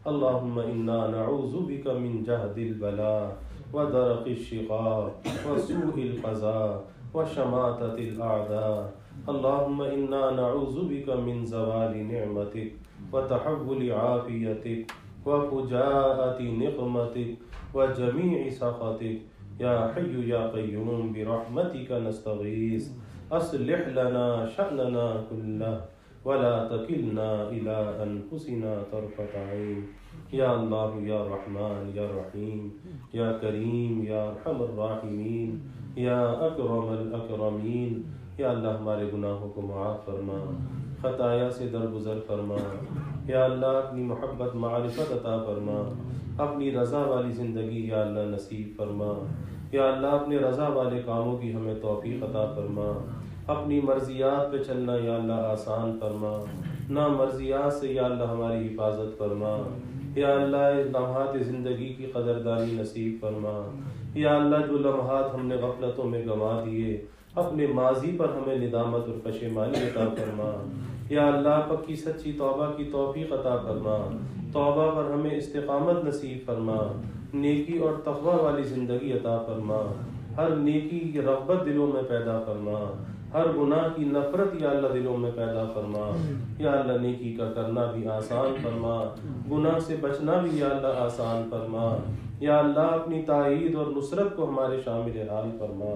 اللهم إنا نعوذ بك من جهد البلاء ودرق الشقاء وسوء القضاء وشماتة الأعداء. اللهم إنا نعوذ بك من زوال نعمتك وتحول عافيتك وفجاءة نقمتك وجميع سخطك. يا حي يا قيوم برحمتك نستغيث أصلح لنا شأننا كله ولا تكلنا إلى أنفسنا طرفة عين. یا اللہ یا رحمان یا رحیم یا کریم یا ارحم الراحمین یا اکرم الاکرمین. یا اللہ ہمارے گناہوں کو معاف فرما، خطایا سے درگزر فرما. یا اللہ اپنی محبت معرفت عطا فرما، اپنی رضا والی زندگی یا اللہ نصیب فرما. یا اللہ اپنے رضا والے کاموں کی ہمیں توفیق عطا فرما. اپنی مرضیات پہ چلنا یا اللہ آسان فرما، نا مرضیات سے یا اللہ ہماری حفاظت فرما. یا اللہ لمحات زندگی کی قدردانی نصیب فرما. یا اللہ جو لمحات ہم نے غفلتوں میں گنوا دیے اپنے ماضی پر ہمیں ندامت اور پشیمانی عطا فرما. یا اللہ پکی سچی توبہ کی توفیق عطا فرما. توبہ پر ہمیں استقامت نصیب فرما، نیکی اور تقوی والی زندگی عطا فرما. ہر نیکی کی رغبت دلوں میں پیدا فرما، ہر گناہ کی نفرت یا اللہ دلوں میں پیدا فرما. یا اللہ نیکی کا کرنا بھی آسان فرما، گناہ سے بچنا بھی یا اللہ آسان فرما. یا اللہ اپنی تائید اور نصرت کو ہمارے شامل حال فرما.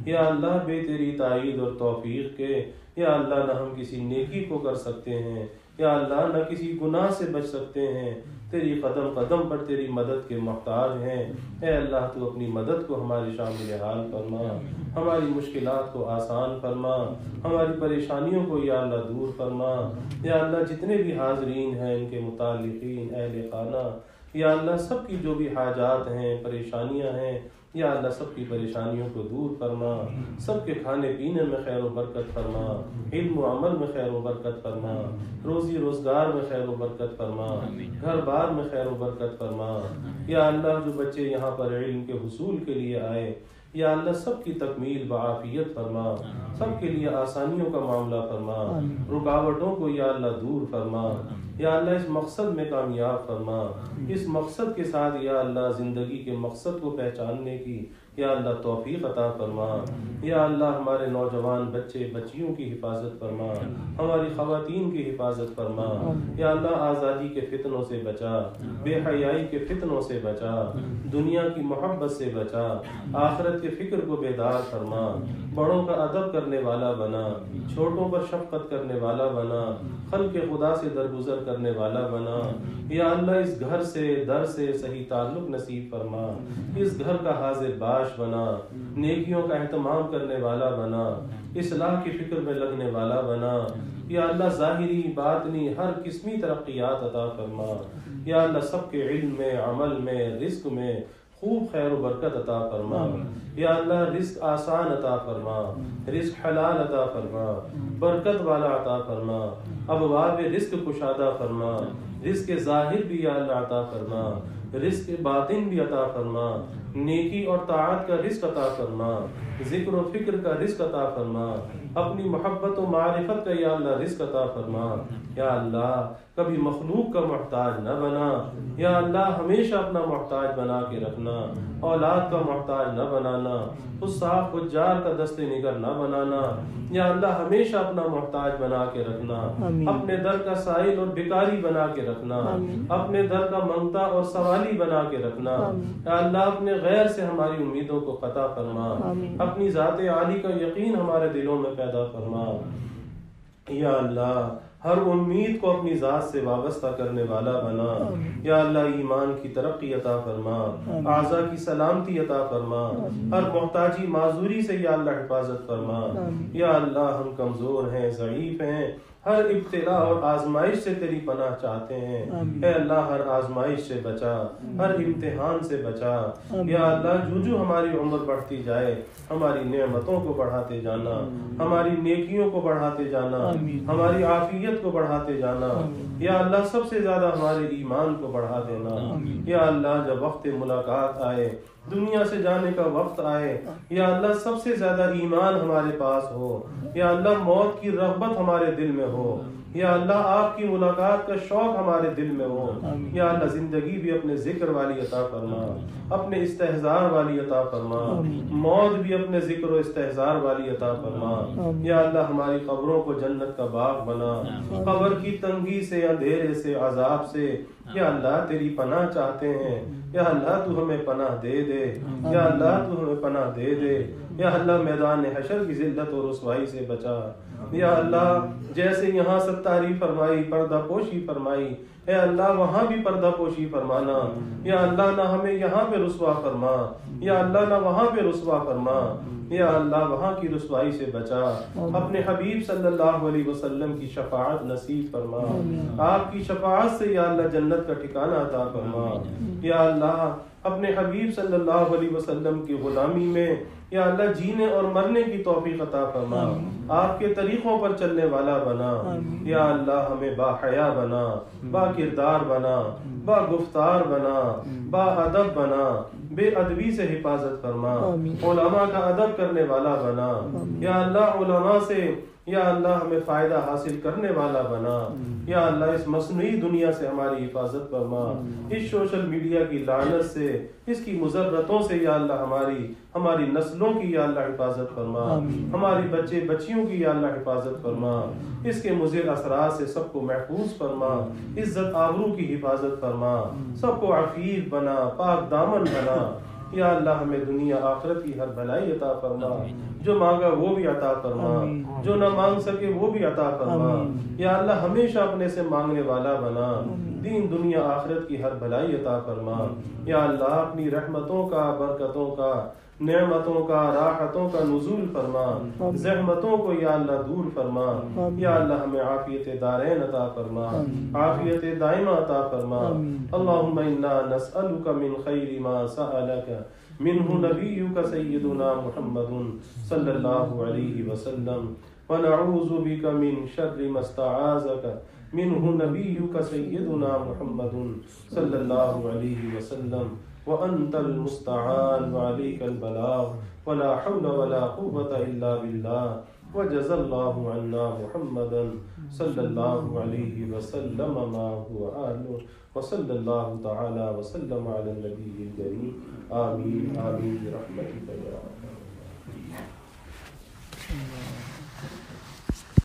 یا اللہ بے تیری تائید اور توفیق کے یا اللہ نہ ہم کسی نیکی کو کر سکتے ہیں یا اللہ نہ کسی گناہ سے بچ سکتے ہیں، تیری قدم قدم پر تیری مدد کے محتاج ہیں۔ اے اللہ تو اپنی مدد کو ہماری شامل حال فرما، ہماری مشکلات کو آسان فرما، ہماری پریشانیوں کو یا اللہ دور فرما۔ یا اللہ جتنے بھی حاضرین ہیں، ان کے متعلقین، اہل خانہ، یا اللہ سب کی جو بھی حاجات ہیں، پریشانیاں ہیں، یا اللہ سب کی پریشانیوں کو دور فرما، سب کے کھانے پینے میں خیر و برکت فرما، علم و عمل میں خیر و برکت فرما، روزی روزگار میں خیر و برکت فرما، گھر بار میں خیر و برکت فرما۔ یا اللہ جو بچے یہاں پر علم کے حصول کے لیے آئے، یا اللہ سب کی تکمیل بعافیت فرما، سب کے لیے آسانیوں کا معاملہ فرما، رکاوٹوں کو یا اللہ دور فرما۔ یا اللہ اس مقصد میں کامیاب فرما، اس مقصد کے ساتھ یا اللہ زندگی کے مقصد کو پہچاننے کی یا اللہ توفیق عطا فرما۔ یا اللہ ہمارے نوجوان بچے بچیوں کی حفاظت فرما، ہماری خواتین کی حفاظت فرما۔ یا اللہ آزادی کے فتنوں سے بچا، بے حیائی کے فتنوں سے بچا، دنیا کی محبت سے بچا، آخرت کے فکر کو بیدار فرما، بڑوں کا ادب کرنے والا بنا، چھوٹوں پر شفقت کرنے والا بنا، خلق خدا سے درگزر کرنے والا بنا۔ یا اللہ اس گھر سے در سے صحیح تعلق نصیب فرما، اس گھر کا حاضر باش بنا، نیکیوں کا اہتمام کرنے والا بنا، اصلاح کی فکر میں لگنے والا بنا۔ یا اللہ ظاہری باطنی ہر قسمی ترقیات عطا فرما۔ یا اللہ سب کے علم میں، عمل میں، رزق میں خوب خیر و برکت عطا فرما۔ یا اللہ رزق آسان عطا فرما، رزق حلال عطا فرما، برکت والا عطا فرما، ابواب رزق کشادہ فرما، رزق ظاہر بھی یا اللہ عطا فرما، رزق باطن بھی عطا فرما، نیکی اور طاعت کا رزق عطا فرما، ذکر و فکر کا رزق عطا فرما، اپنی محبت و معرفت کا یا اللہ رزق عطا فرما۔ یا اللہ کبھی مخلوق کا محتاج نہ بنا، یا اللہ ہمیشہ اپنا محتاج بنا کے رکھنا، اولاد کا محتاج نہ بنانا، حساب حجار کا دست نگر نہ بنانا۔ یا اللہ ہمیشہ اپنا محتاج بنا کے رکھنا، اپنے در کا سائل اور بھکاری بنا کے رکھنا، اپنے در کا منگتا اور سوالی بنا کے رکھنا۔ یا اللہ اپنے غیر سے ہماری امیدوں کو قطع فرما، اپنی ذات عالی کا یقین ہمارے دلوں میں پیدا فرما۔ یا اللہ ہر امید کو اپنی ذات سے وابستہ کرنے والا بنا۔ یا اللہ ایمان کی ترقی عطا فرما، اعضاء کی سلامتی عطا فرما، ہر محتاجی معذوری سے یا اللہ حفاظت فرما۔ یا اللہ ہم کمزور ہیں، ضعیف ہیں، ہر ابتلا اور آزمائش سے تیری پناہ چاہتے ہیں۔ اے اللہ ہر آزمائش سے بچا، ہر امتحان سے بچا۔ یا اللہ جو ہماری عمر بڑھتی جائے، ہماری نعمتوں کو بڑھاتے جانا، ہماری نیکیوں کو بڑھاتے جانا، ہماری عافیت کو بڑھاتے جانا۔ یا اللہ سب سے زیادہ ہمارے ایمان کو بڑھا دینا۔ یا اللہ جب وقت ملاقات آئے، دنیا سے جانے کا وقت آئے، یا اللہ سب سے زیادہ ایمان ہمارے پاس ہو، یا اللہ موت کی رغبت ہمارے دل میں ہو، یا اللہ آپ کی ملاقات کا شوق ہمارے دل میں ہو۔ یا اللہ زندگی بھی اپنے ذکر والی عطا فرما، اپنے استحضار والی عطا فرما، موت بھی اپنے ذکر و استحضار والی عطا فرما۔ یا اللہ ہماری قبروں کو جنت کا باغ بنا، قبر کی تنگی سے، اندھیرے سے، عذاب سے یا اللہ تیری پناہ چاہتے ہیں۔ یا اللہ تو ہمیں پناہ دے دے، یا اللہ تو ہمیں پناہ دے دے۔ یا اللہ میدان حشر کی ذلت اور رسوائی سے بچا۔ یا اللہ جیسے یہاں ستاری فرمائی، پردہ پوشی فرمائی، اے اللہ وہاں بھی پردہ پوشی فرمانا۔ یا اللہ نہ ہمیں یہاں پہ رسوا فرما، یا اللہ نہ وہاں پہ رسوا فرما۔ یا اللہ وہاں کی رسوائی سے بچا، اپنے حبیب صلی اللہ علیہ وسلم کی شفاعت نصیب فرما، آپ کی شفاعت سے یا اللہ جنت کا ٹھکانہ عطا فرما۔ یا اللہ اپنے حبیب صلی اللہ علیہ وسلم کی غلامی میں یا اللہ جینے اور مرنے کی توفیق عطا فرما، آپ کے طریقوں پر چلنے والا بنا۔ یا اللہ ہمیں با حیا بنا، با کردار بنا، با گفتار بنا، با ادب بنا، بے ادبی سے حفاظت فرما، علماء کا ادب کرنے والا بنا۔ یا اللہ علماء سے یا اللہ ہمیں فائدہ حاصل کرنے والا بنا۔ یا اللہ اس مصنوعی دنیا سے ہماری حفاظت فرما، اس سوشل میڈیا کی لعنت سے، اس کی مضرتوں سے یا اللہ ہماری نسلوں کی یا اللہ حفاظت فرما، ہماری بچے بچیوں کی یا اللہ حفاظت فرما، اس کے مضر اثرات سے سب کو محفوظ فرما، عزت آبرو کی حفاظت فرما، سب کو عفیف بنا، پاک دامن بنا۔ یا اللہ ہمیں دنیا آخرت کی ہر بھلائی عطا فرما، جو مانگا وہ بھی عطا فرما، جو نہ مانگ سکے وہ بھی عطا فرما، یا اللہ ہمیشہ اپنے سے مانگنے والا بنا، دین دنیا آخرت کی ہر بھلائی عطا فرما، یا اللہ اپنی رحمتوں کا، برکتوں کا، نعمتوں کا، راحتوں کا نزول فرما، زحمتوں کو یا اللہ دور فرما، یا اللہ ہمیں عافیت دارین عطا فرما، عافیت دائمہ عطا فرما۔ اللہم انا نسألک من خیر ما سألک منہ نبیک سیدنا محمد صلی اللہ علیہ وسلم، ونعوذ بک من شر ما استعاذک منہ نبیک سیدنا محمد صلی اللہ علیہ وسلم، وأنت المستعان وعليك البلاغ ولا حول ولا قوة إلا بالله، وجزى الله عنا محمدا صلى الله عليه وسلم ما هو أهله، وصلى الله تعالى وسلم على النبي الكريم، آمين آمين برحمتك يا رب۔